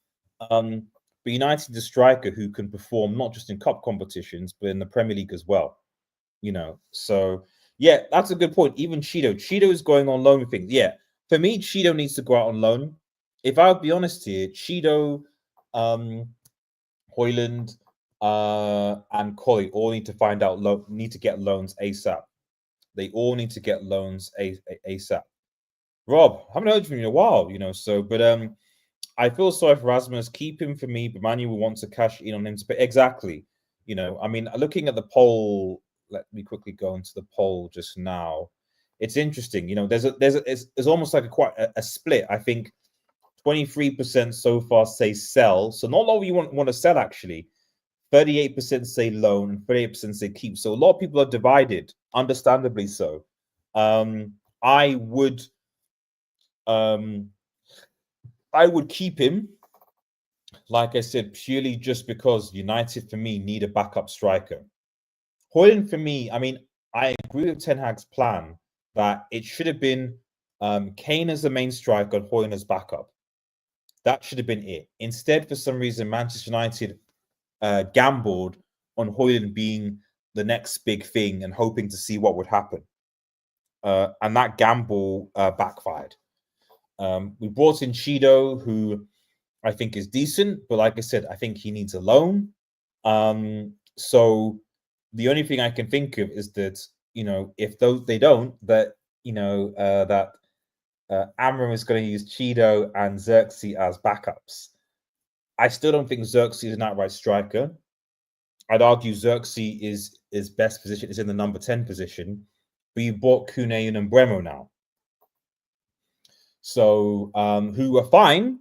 But United is a striker who can perform not just in cup competitions, but in the Premier League as well. So yeah, that's a good point. Even Cheeto is going on loan with things. Yeah, for me, Cheeto needs to go out on loan. If I'll be honest here, Cheeto, Hojlund, and Colley all need to find out need to get loans ASAP. They all need to get loans ASAP. Rob, haven't heard from you in a while, So, but I feel sorry for Rasmus. Keep him for me, but Manu will want to cash in on him to pay. Exactly. I mean, looking at the poll, let me quickly go into the poll just now. It's interesting. There's almost like quite a split. I think 23% so far say sell. So not a lot of you want to sell actually. 38% say loan and 38% say keep. So a lot of people are divided, understandably so. I would keep him, like I said, purely just because United for me need a backup striker. Hojlund for me, I mean, I agree with Ten Hag's plan that it should have been Kane as the main striker and Hojlund as backup. That should have been it. Instead, for some reason, Manchester United gambled on Hojlund being the next big thing and hoping to see what would happen. And that gamble backfired. We brought in Cheeto, who I think is decent, but like I said, I think he needs a loan. So the only thing I can think of is that, if they don't, that, that Amorim is going to use Cheeto and Xerxes as backups. I still don't think Xerxes is an outright striker. I'd argue Xerxes is best position is in the number 10 position, but you bought Kune and Bremo now. So who are fine,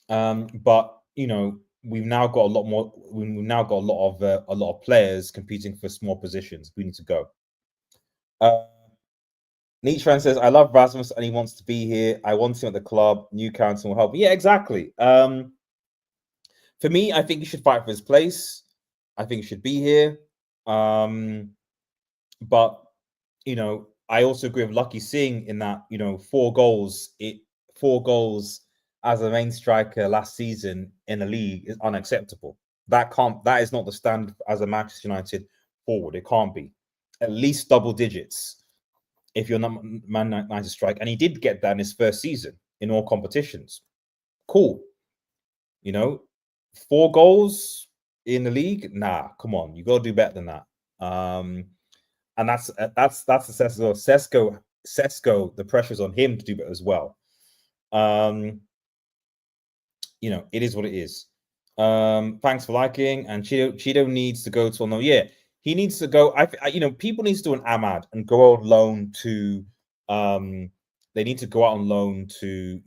but we've now got a lot more. We've now got a lot of players competing for small positions. We need to go. Nietzsche says, "I love Rasmus and he wants to be here. I want him at the club. New council will help." Yeah, exactly. For me, I think he should fight for his place. I think he should be here. But I also agree with Lucky Singh in that 4 goals as a main striker last season in the league is unacceptable. That is not the standard as a Manchester United forward. It can't be. At least double digits if you're not Man United strike. And he did get that in his first season in all competitions. Cool. 4 goals in the league? Nah, come on. You got to do better than that. And that's the Sesko, the pressure's on him to do better as well. It is what it is. Thanks for liking. And Cheeto needs to go to yeah, he needs to go. People need to do an Ahmad and go on loan to they need to go out on loan to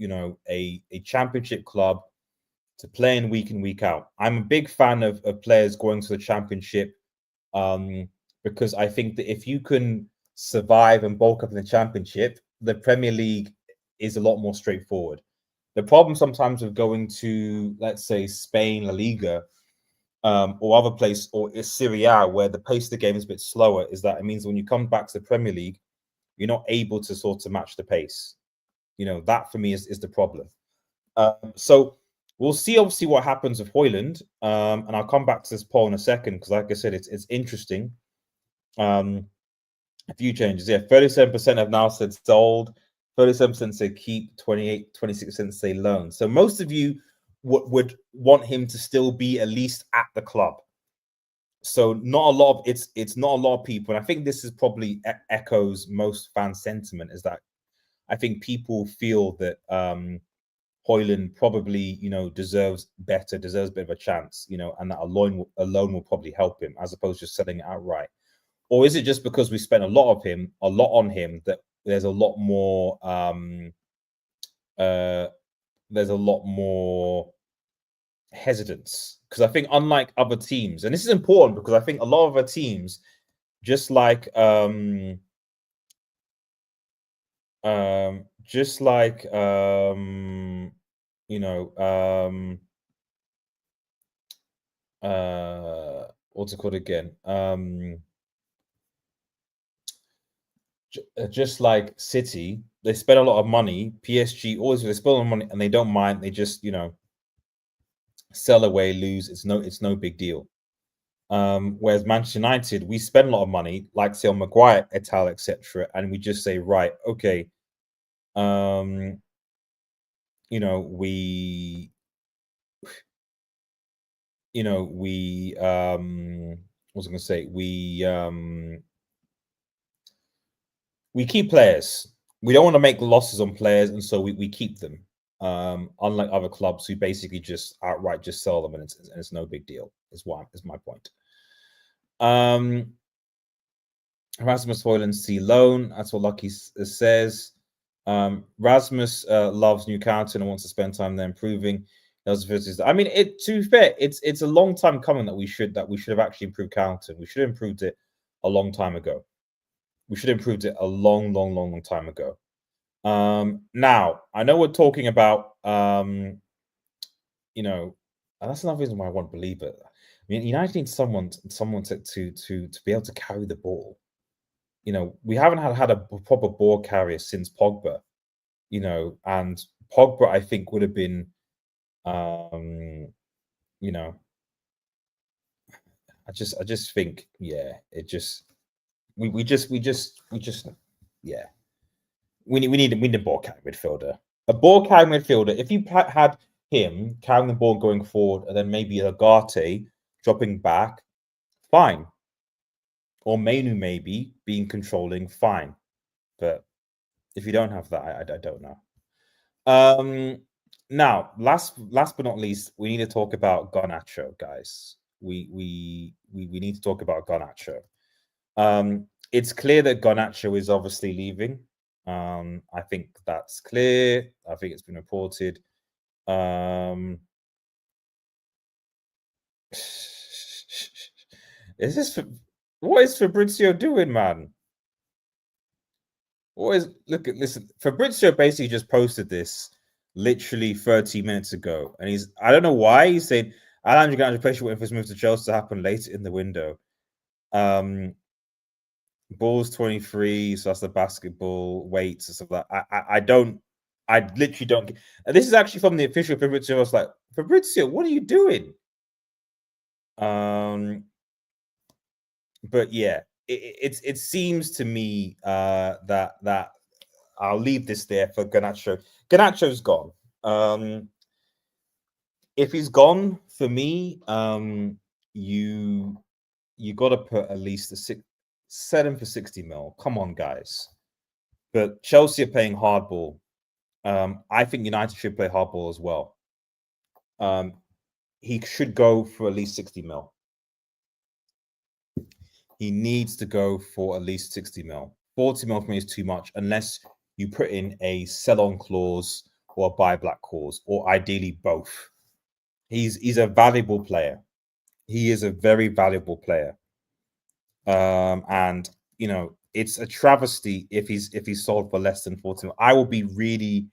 a championship club to play in week out. I'm a big fan of players going to the championship because I think that if you can survive and bulk up in the championship, the Premier League is a lot more straightforward. The problem sometimes with going to, let's say, Spain, La Liga, or other place, or Serie A, where the pace of the game is a bit slower, is that it means when you come back to the Premier League, you're not able to sort of match the pace. That for me is the problem. So we'll see, obviously, what happens with Hojlund, and I'll come back to this poll in a second because, like I said, it's interesting. A few changes. Yeah, 37% have now said sold. 37% say keep, 26% say loan. So most of you would want him to still be at least at the club. So not a lot of it's not a lot of people, and I think this is probably echoes most fan sentiment, is that I think people feel that Hojlund probably deserves a bit of a chance, and that a loan will probably help him as opposed to just selling it outright. Or is it just because we spent a lot on him that there's a lot more hesitance, because I think unlike other teams, and this is important because I think a lot of our teams, just like you know, what's it called again? Just like City, they spend a lot of money. PSG always, they spend a lot of money and they don't mind. They just, you know, sell away, lose. It's no big deal. Whereas Manchester United, we spend a lot of money, like say on Maguire, Etal, etc., and we just say, right, okay, you know, we what was I going to say? We keep players. We don't want to make losses on players, and so we keep them. Unlike other clubs who basically just outright just sell them, and it's no big deal. Is my point. Rasmus Hojlund C loan. That's what Lucky says. Rasmus loves Newcastle and wants to spend time there improving. I mean, to be fair, it's a long time coming that we should have actually improved Carlton. We should have improved it a long time ago. We should have improved it a long time ago. Now I know we're talking about you know, and that's another reason why I want to believe it. I mean, United need someone to be able to carry the ball. You know, we haven't had a proper ball carrier since Pogba. You know, and Pogba I think would have been you know, I just think, yeah, it just we just yeah, we need a ball carrying midfielder. A ball carrying midfielder. If you had him carrying the ball going forward, and then maybe Agate dropping back, fine. Or Mainu maybe being controlling, fine. But if you don't have that, I don't know. Now, last but not least, we need to talk about Garnacho, guys. We need to talk about Garnacho. It's clear that Garnacho is obviously leaving. I think that's clear. I think it's been reported. What is Fabrizio doing, man? Listen, Fabrizio basically just posted this literally 30 minutes ago, and I don't know why he's saying Alejandro Garnacho pressure waiting for his move to Chelsea to happen later in the window. Balls 23, so that's the basketball weights and stuff like that. I literally don't. And this is actually from the official Fabrizio. I was like, Fabrizio, what are you doing? But yeah, it seems to me that I'll leave this there for Garnacho. Garnacho's gone. If he's gone, for me, you got to put at least set him for 60 mil. Come on, guys. But Chelsea are playing hardball. I think United should play hardball as well. He should go for at least 60 mil. He needs to go for at least 60 mil. 40 mil for me is too much unless you put in a sell-on clause or a buyback clause, or ideally both. He's a valuable player. He is a very valuable player. And you know, it's a travesty if he's sold for less than 40 mil. I will be really,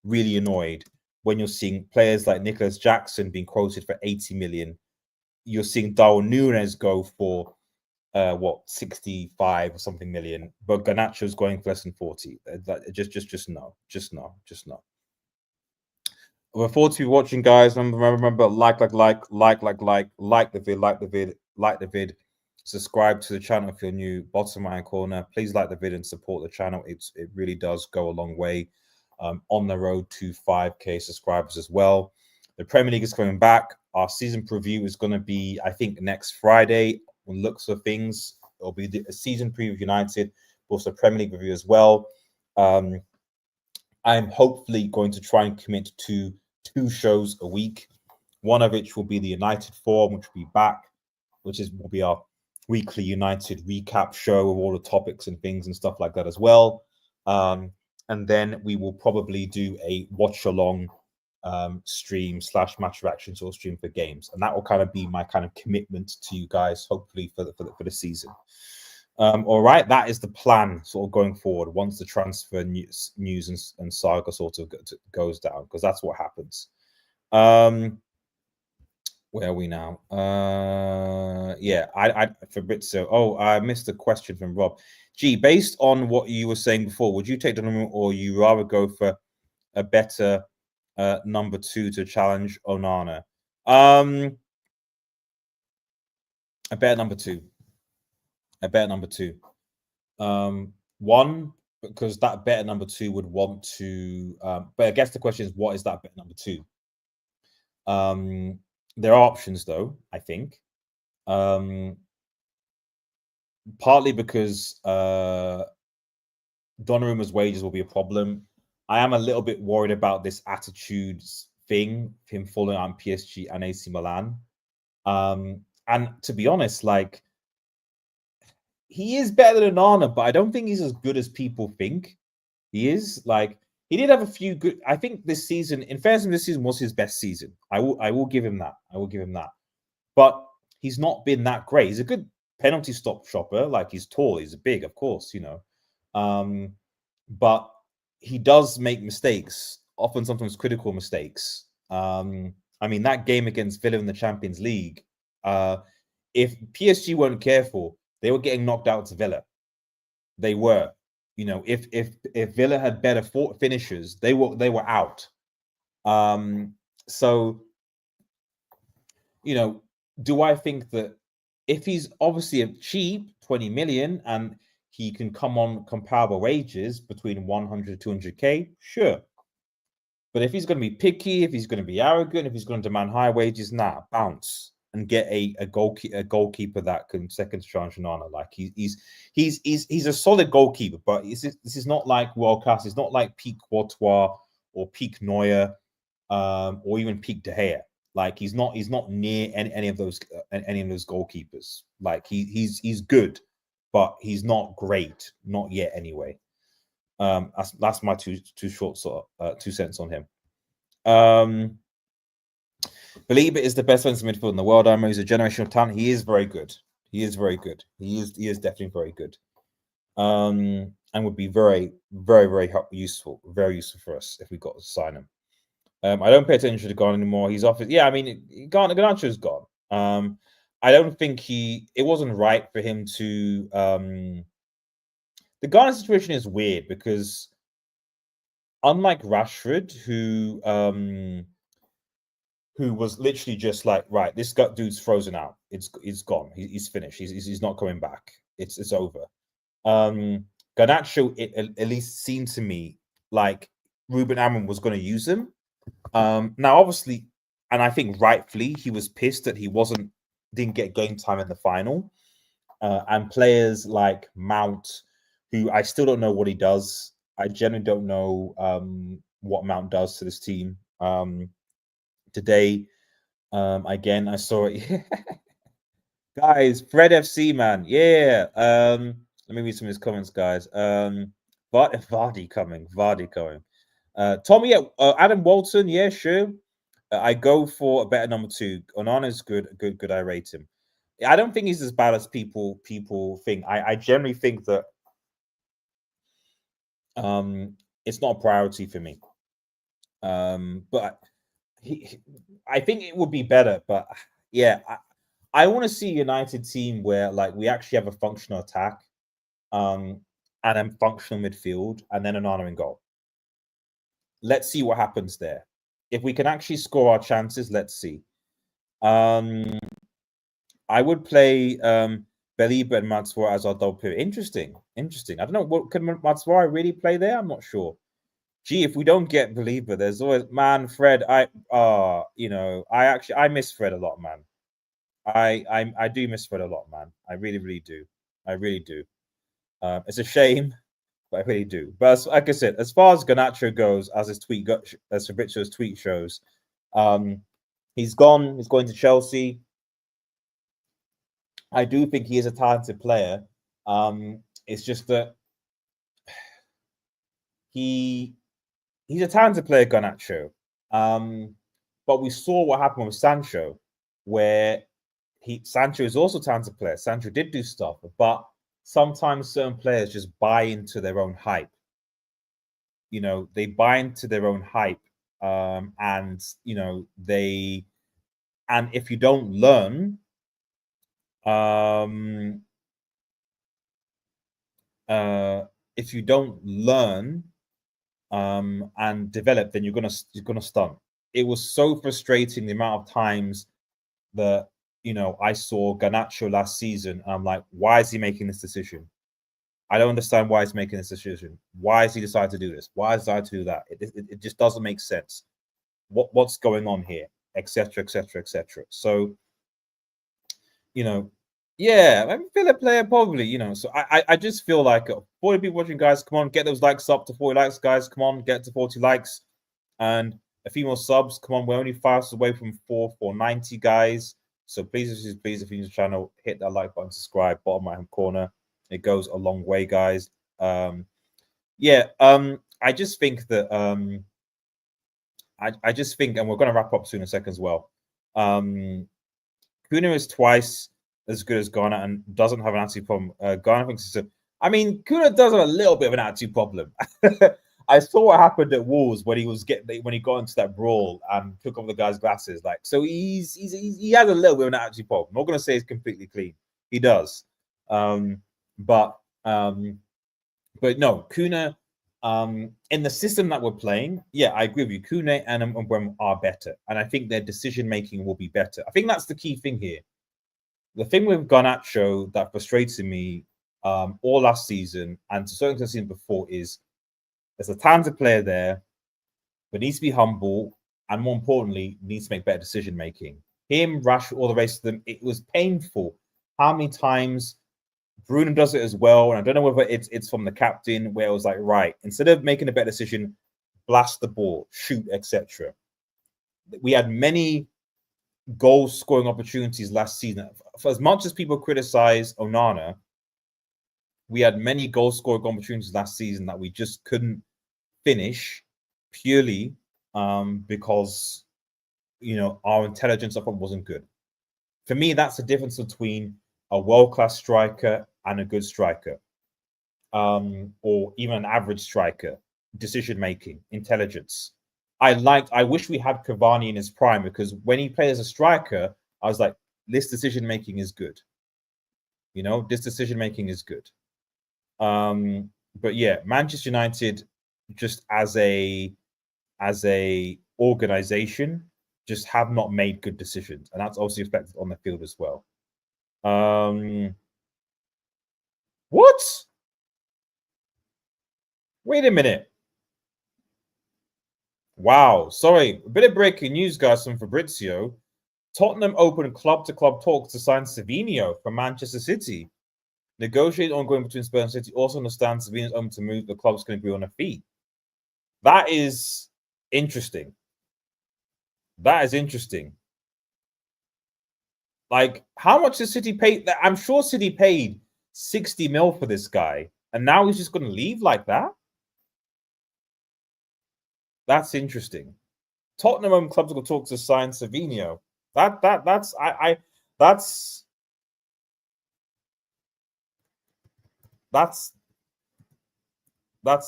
really annoyed when you're seeing players like Nicholas Jackson being quoted for 80 million. You're seeing Darwin Núñez go for 65 or something million, but Garnacho's going for less than 40. Just no. Look forward to watching, guys. Remember, like the vid. Subscribe to the channel if you're new. Bottom right corner. Please like the vid and support the channel. It really does go a long way. On the road to 5K subscribers as well. The Premier League is coming back. Our season preview is going to be, I think, next Friday. On looks of things, it'll be a season preview of United, but also Premier League review as well. I'm hopefully going to try and commit to 2 shows a week. One of which will be the United Forum, which will be back, will be our weekly United recap show of all the topics and things and stuff like that as well. And then we will probably do a watch along stream / match reactions or stream for games, and that will kind of be my kind of commitment to you guys, hopefully for the season. All right, that is the plan sort of going forward once the transfer news and saga sort of goes down, because that's what happens. Where are we now? Yeah, Fabrizio. Oh, I missed a question from Rob. Gee, based on what you were saying before, would you take Donnarumma, or you rather go for a better number 2 to challenge Onana? A better number 2. A better number 2. One, because that better number 2 would want to. But I guess the question is, what is that better number 2? There are options, though, I think. Partly because Donnarumma's wages will be a problem. I am a little bit worried about this attitudes thing, him falling on PSG and AC Milan. And to be honest, like, he is better than Onana, but I don't think he's as good as people think he is. Like, he did have a few good. I think this season, in fairness, this season was his best season. I will give him that. I will give him that. But he's not been that great. He's a good penalty shopper. Like, he's tall, he's big, of course, you know. But he does make mistakes, often sometimes critical mistakes. I mean, that game against Villa in the Champions League, if PSG weren't careful, they were getting knocked out to Villa. They were. You know, if Villa had better finishers, they were out. So, you know, do I think that if he's obviously cheap, 20 million, and he can come on comparable wages between 100 to 200k, sure. But if he's going to be picky, if he's going to be arrogant, if he's going to demand high wages, bounce and get a goalkeeper that can second charge Onana. Like, he's a solid goalkeeper, but this is not like world class. It's not like peak Courtois or peak Neuer, or even peak De Gea. Like, he's not near any of those goalkeepers. Like, he's good, but he's not great, not yet anyway. That's my two cents on him. Baleba is the best defensive midfield in the world. He's a generational talent. He is very good. He is very good. He is definitely very good. And would be very, very, very useful. Very useful for us if we got to sign him. I don't pay attention to Garnacho anymore. He's off. Yeah, I mean, Garnacho's gone. I don't think it wasn't right for him to. The Garnacho situation is weird because, unlike Rashford, who was literally just like, right, this dude's frozen out. It's gone. He's finished. He's not coming back. It's over. Garnacho, it at least seemed to me like Ruben Amorim was going to use him. Now, obviously, and I think rightfully, he was pissed that he didn't get game time in the final. And players like Mount, who I still don't know what he does. I generally don't know what Mount does to this team. Today, again, I saw it. Guys, Fred FC, man. Yeah. Let me read some of his comments, guys. Vardy coming. Tommy, Adam Walton, yeah, sure. I go for a better number 2. Onana's good. I rate him. I don't think he's as bad as people think. I generally think that it's not a priority for me. But I think it would be better. But yeah, I want to see a United team where, like, we actually have a functional attack, and then functional midfield, and then Onana in goal. Let's see what happens there. If we can actually score our chances, let's see. I would play Baleba and Matswara as our double pivot. Interesting. I don't know. What can Matswara really play there? I'm not sure. Gee, if we don't get Baleba, there's always Fred. I miss Fred a lot, man. I do miss Fred a lot, man. I really, really do. It's a shame, but I really do. But like I said, as far as Garnacho goes, as Fabrizio's tweet shows, he's gone. He's going to Chelsea. I do think he is a talented player. It's just that he's a talented player, Garnacho. But we saw what happened with Sancho, where Sancho is also a talented player. Sancho did do stuff, but sometimes certain players just buy into their own hype. You know, they buy into their own hype, and you know and if you don't learn, if you don't learn and develop, then you're gonna stunt. It was so frustrating the amount of times that I saw Garnacho last season. I'm like, why is he making this decision? I don't understand why he's making this decision. Why has he decided to do this? Why has he decided to do that? It just doesn't make sense. What's going on here? Etc. Etc. Etc. So, yeah, I feel a player probably. So I just feel like 40 people watching, guys. Come on, get those likes up to 40 likes, guys. Come on, get to 40 likes and a few more subs. Come on, we're only 5 away from 490, guys. So please, if you're new to the channel, hit that like button, subscribe, bottom right hand corner. It goes a long way, guys. I just think that I just think, and we're going to wrap up soon in a second as well. Kuna is twice as good as Garner and doesn't have an attitude problem. Garner thinks Kuna does have a little bit of an attitude problem. I saw what happened at Wolves when he got into that brawl and took off the guy's glasses. Like, so he has a little bit of an attitude problem. I'm not going to say he's completely clean. He does. But no, Kuna, in the system that we're playing, yeah, I agree with you. Kuna and Mbeumo are better, and I think their decision making will be better. I think that's the key thing here. The thing with Garnacho that frustrated me all last season and to certain extent before is there's a talented player there, but needs to be humble and more importantly needs to make better decision making. Him, Rashford, all the rest of them, it was painful. How many times Bruno does it as well, and I don't know whether it's from the captain where it was like, right, instead of making a better decision, blast the ball, shoot, etc. We had many goal scoring opportunities last season. For as much as people criticize Onana, we had many goal scoring opportunities last season that we just couldn't finish purely because our intelligence up front wasn't good. For me, that's the difference between a world-class striker and a good striker, or even an average striker. Decision making, intelligence. I wish we had Cavani in his prime, because when he played as a striker, I was like, this decision making is good. This decision making is good. But yeah, Manchester United, just as a organization, just have not made good decisions, and that's obviously reflected on the field as well. What? Wait a minute. Wow. Sorry. A bit of breaking news, guys, from Fabrizio. Tottenham opened club-to-club talks to sign Savinho from Manchester City. Negotiating ongoing between Spurs and City. Also understands Savinho's open to move. The club's going to be on a fee. That is interesting. That is interesting. Like, how much does City pay? I'm sure City paid 60 mil for this guy, and now he's just going to leave like that? That's interesting. Tottenham own clubs will talk to sign Savinho. That's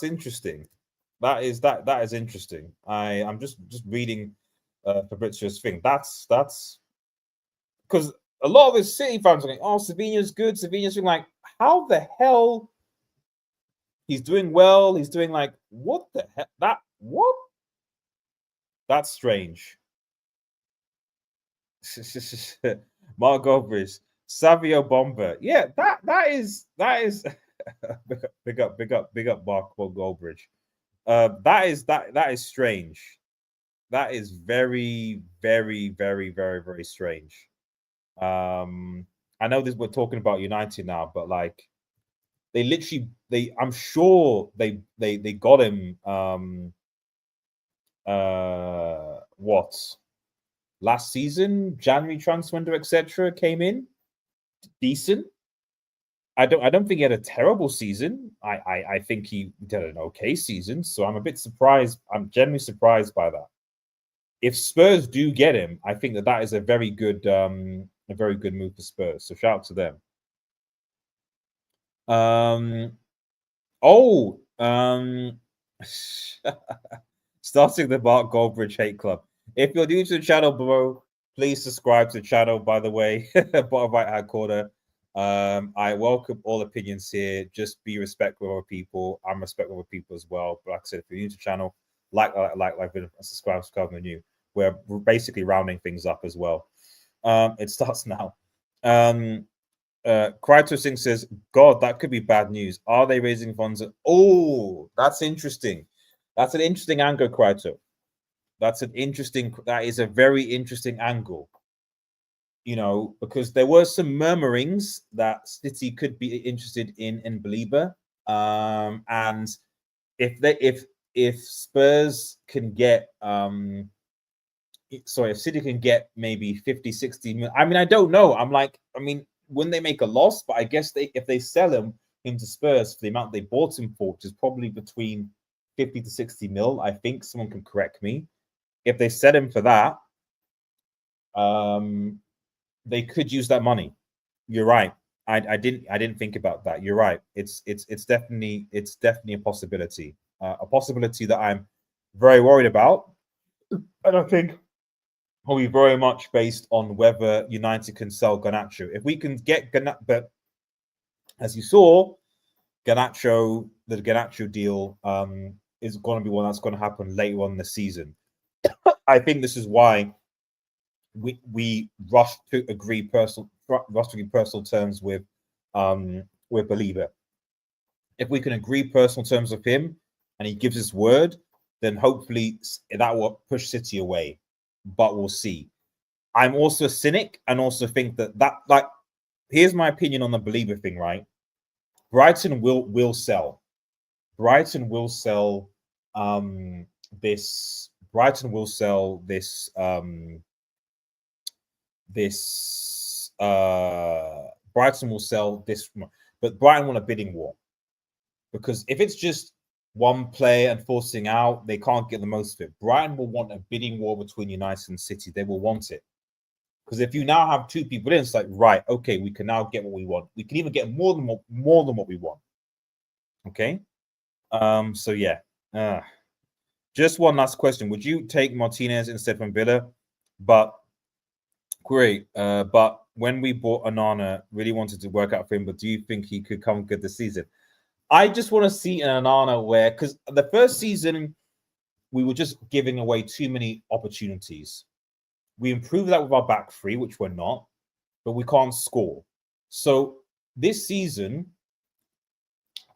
interesting. That is interesting. I'm just reading Fabrizio's thing. That's because a lot of his City fans are going, oh, Savinho's good. Savinho's doing like, how the hell? He's doing well. He's doing like, what the hell? What? That's strange. Mark Goldbridge, Savio Bomber. Yeah, that is big up Mark Goldbridge. That is strange. That is very, very, very, very, very strange. I know this, we're talking about United now, but like I'm sure they got him what, last season, January transfer window, etc. came in decent. I don't think he had a terrible season. I think he did an okay season. So I'm a bit surprised. I'm genuinely surprised by that. if Spurs do get him, I think that is a very good move for Spurs. So shout out to them. Starting the Mark Goldbridge Hate Club. If you're new to the channel, bro, please subscribe to the channel, by the way. Bottom right hand corner. I welcome all opinions here. Just be respectful of other people. I'm respectful of people as well. But like I said, if you're new to the channel, like, subscribe when you're new. We're basically rounding things up as well. It starts now. Kryto Singh says, God, that could be bad news. Are they raising funds? Oh, that's interesting. That's an interesting angle, Kryto. That is a very interesting angle. You know, because there were some murmurings that City could be interested in Baleba. And if Spurs can get if City can get maybe 50, 60 million. I mean, I don't know. Wouldn't they make a loss? But I guess if they sell him into Spurs for the amount they bought him for, which is probably between 50 to 60 mil, I think someone can correct me. If they sell him for that, they could use that money. You're right. I didn't think about that. You're right. It's definitely a possibility. A possibility that I'm very worried about. And I think probably very much based on whether United can sell Garnacho. If we can get Garnacho, but as you saw, the Garnacho deal is going to be one that's going to happen later on in the season. I think this is why we rushed to agree personal terms with Baleba. If we can agree personal terms with him and he gives his word, then hopefully that will push City away. But we'll see. I'm also a cynic and also think that here's my opinion on the Baleba thing, right? Brighton will sell. Brighton will sell this. Brighton will sell this. Brighton will sell this, but Brighton want a bidding war, because if it's just one player and forcing out, they can't get the most of it. Brighton will want a bidding war between United and City. They will want it. Because if you now have two people in, it's like, right, okay, we can now get what we want. We can even get more than what we want. Okay? So yeah. Just one last question. Would you take Martinez instead from Villa? But great. But when we bought Onana, really wanted to work out for him, but do you think he could come good this season? I just want to see an Onana where, because the first season, we were just giving away too many opportunities. We improved that with our back three, which we're not, but we can't score. So this season,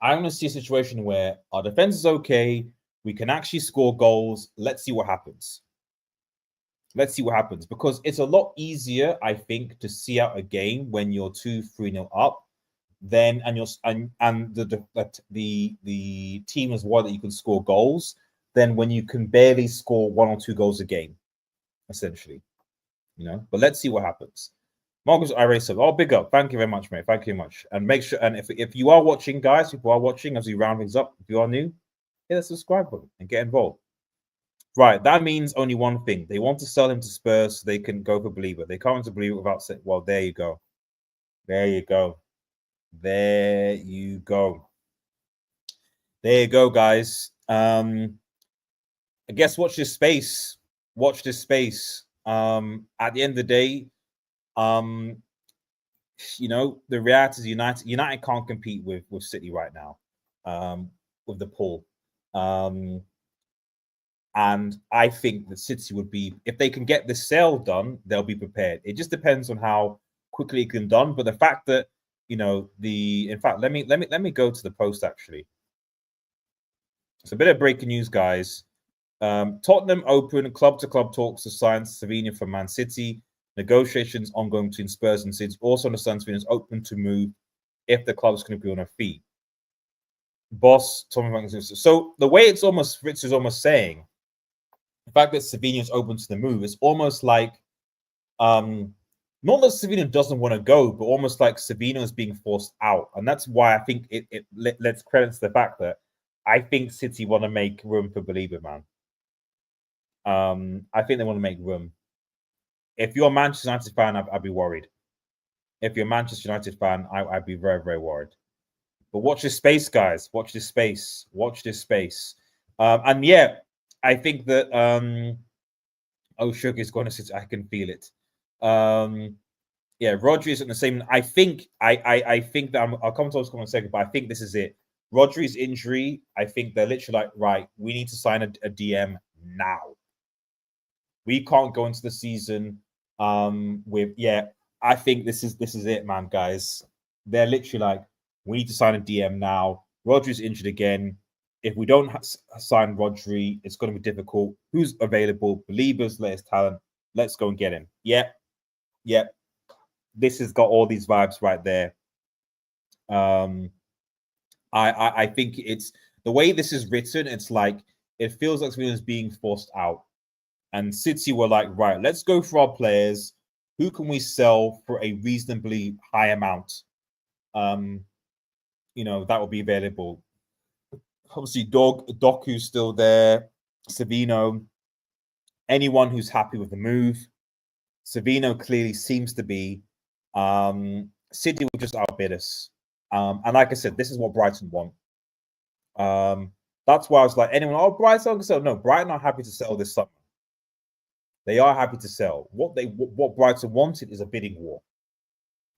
I want to see a situation where our defense is okay. We can actually score goals. Let's see what happens. Let's see what happens, because it's a lot easier, I think, to see out a game when you're 2-3-0 up. Then the team is one that you can score goals, then when you can barely score 1 or 2 goals a game, essentially, you know. But let's see what happens. Marcus Iracer, oh, big up, thank you very much, mate, thank you very much. And make sure, and if you are watching, guys, if you are watching as we round things up, if you are new, hit the subscribe button and get involved. Right, that means only one thing: they want to sell him to Spurs so they can go for Baleba. They can't believe it without saying, well, there you go, there you go. There you go. There you go, guys. I guess watch this space. Watch this space. At the end of the day, you know, the reality is United can't compete with City right now, with the pull. And I think that City would be, if they can get the sale done, they'll be prepared. It just depends on how quickly it can be done. But the fact that, you know, in fact, let me go to the post actually. It's a bit of breaking news, guys. Tottenham open club-to-club talks to sign Savinho for Man City. Negotiations ongoing between Spurs and City. Also understand Savinho is open to move if the club is going to be on a fee. Boss, Tommy. So the way it's almost, Fritz is almost saying, the fact that Savinho is open to the move is almost like, not that Savinho doesn't want to go, but almost like Savinho is being forced out. And that's why I think let's credit to the fact that I think City want to make room for Baleba, man. I think they want to make room. If you're a Manchester United fan, I'd be worried. If you're a Manchester United fan, I'd be very, very worried. But watch this space, guys. Watch this space. Watch this space. And yeah, I think that Sugar is going to sit. I can feel it. Yeah, Rodri isn't the same. I think that I'll come to this in a second, but I think this is it. Rodri's injury, I think they're literally like, right, we need to sign a DM now. We can't go into the season with I think this is it, man, guys. They're literally like, we need to sign a DM now. Rodri's injured again. If we don't sign Rodri, it's going to be difficult. Who's available? Baleba's latest talent. Let's go and get him. Yep. This has got all these vibes right there. I think it's the way this is written. It's like it feels like something is being forced out. And City were like, right, let's go for our players. Who can we sell for a reasonably high amount? That will be available. Obviously, Doku's still there. Savino. Anyone who's happy with the move. Savino clearly seems to be. City will just outbid us. And like I said, this is what Brighton want. That's why I was like, anyone, Brighton can sell. No, Brighton are happy to sell this summer. They are happy to sell. What Brighton wanted is a bidding war.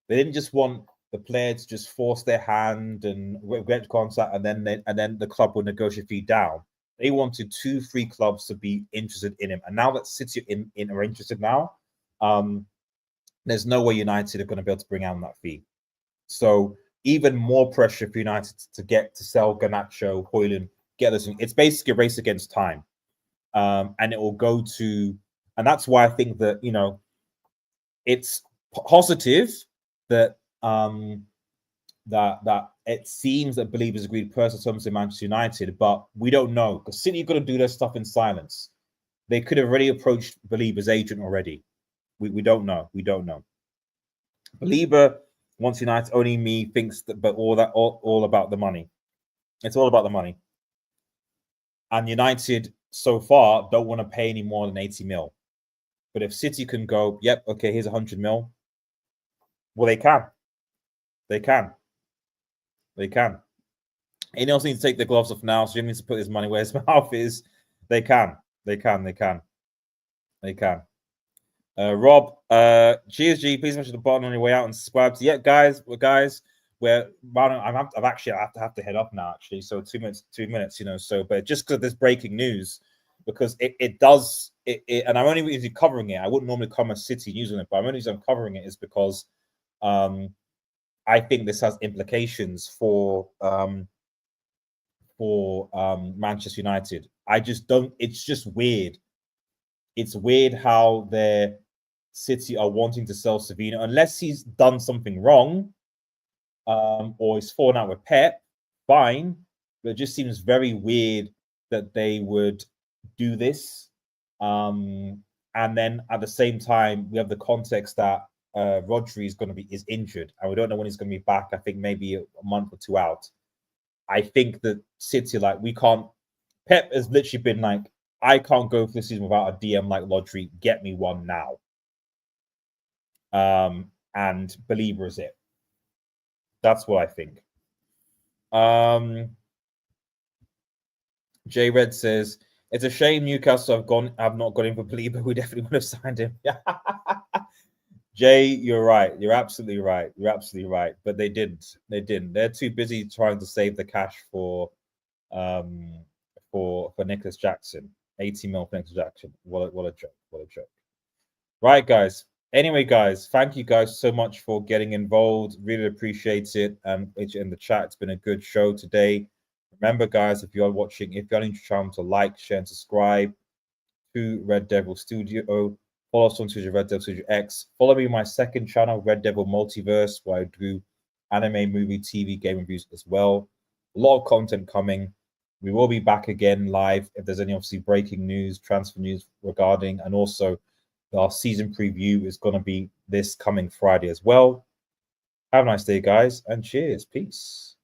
They didn't just want the player to just force their hand and get contract, and then the club will negotiate fee down. They wanted 2-3 clubs to be interested in him, and now that City are interested now, there's no way United are going to be able to bring out that fee. So even more pressure for United to sell Garnacho, Hojlund, get this. It's basically a race against time, and it will go to. And that's why I think that it's positive that that it seems that Baleba's agreed personal terms in Manchester United, but we don't know because City are going to do their stuff in silence. They could have already approached Baleba's agent already. We don't know. We don't know. Baleba wants United. Only me thinks that, but all about the money. It's all about the money. And United so far don't want to pay any more than 80 mil. But if City can go, yep, okay, here's 100 mil. Well, they can. They can. They can. Anyone else needs to take their gloves off now, so Jim needs to put his money where his mouth is. They can. They can. They can. They can. Rob, GSG, please mention the button on your way out and subscribe. Yeah, guys, we're running. I have to head up now, actually. So 2 minutes, So, but just because there's breaking news, because it does, and I'm only really covering it. I wouldn't normally cover City news on it, but I'm only covering it is because I think this has implications for Manchester United. I just don't. It's just weird. It's weird how their City are wanting to sell Savino unless he's done something wrong, or he's fallen out with Pep. Fine, but it just seems very weird that they would do this. And then at the same time, we have the context that Rodri is injured, and we don't know when he's going to be back. I think maybe a month or two out. I think that City, we can't. Pep has literally been like, I can't go for the season without a DM like Rodri. Get me one now. And Baleba is it. That's what I think. J Red says, it's a shame Newcastle have not gone in for Baleba. We definitely would have signed him. Jay, you're right. You're absolutely right. You're absolutely right. But they didn't. They didn't. They're too busy trying to save the cash for Nicholas Jackson. 80 mil for Nicholas Jackson. What a joke. What a joke. Right, guys. Anyway, guys, thank you guys so much for getting involved. Really appreciate it. In the chat, it's been a good show today. Remember, guys, if you're watching, if you're on the channel, to like, share, and subscribe to Red Devil Studio. Follow us on Twitter, Red Devil Studio X. Follow me on my second channel, Red Devil Multiverse, where I do anime, movie, TV, game reviews as well. A lot of content coming. We will be back again live if there's any obviously breaking news, transfer news regarding, and also our season preview is going to be this coming Friday as well. Have a nice day, guys, and cheers. Peace.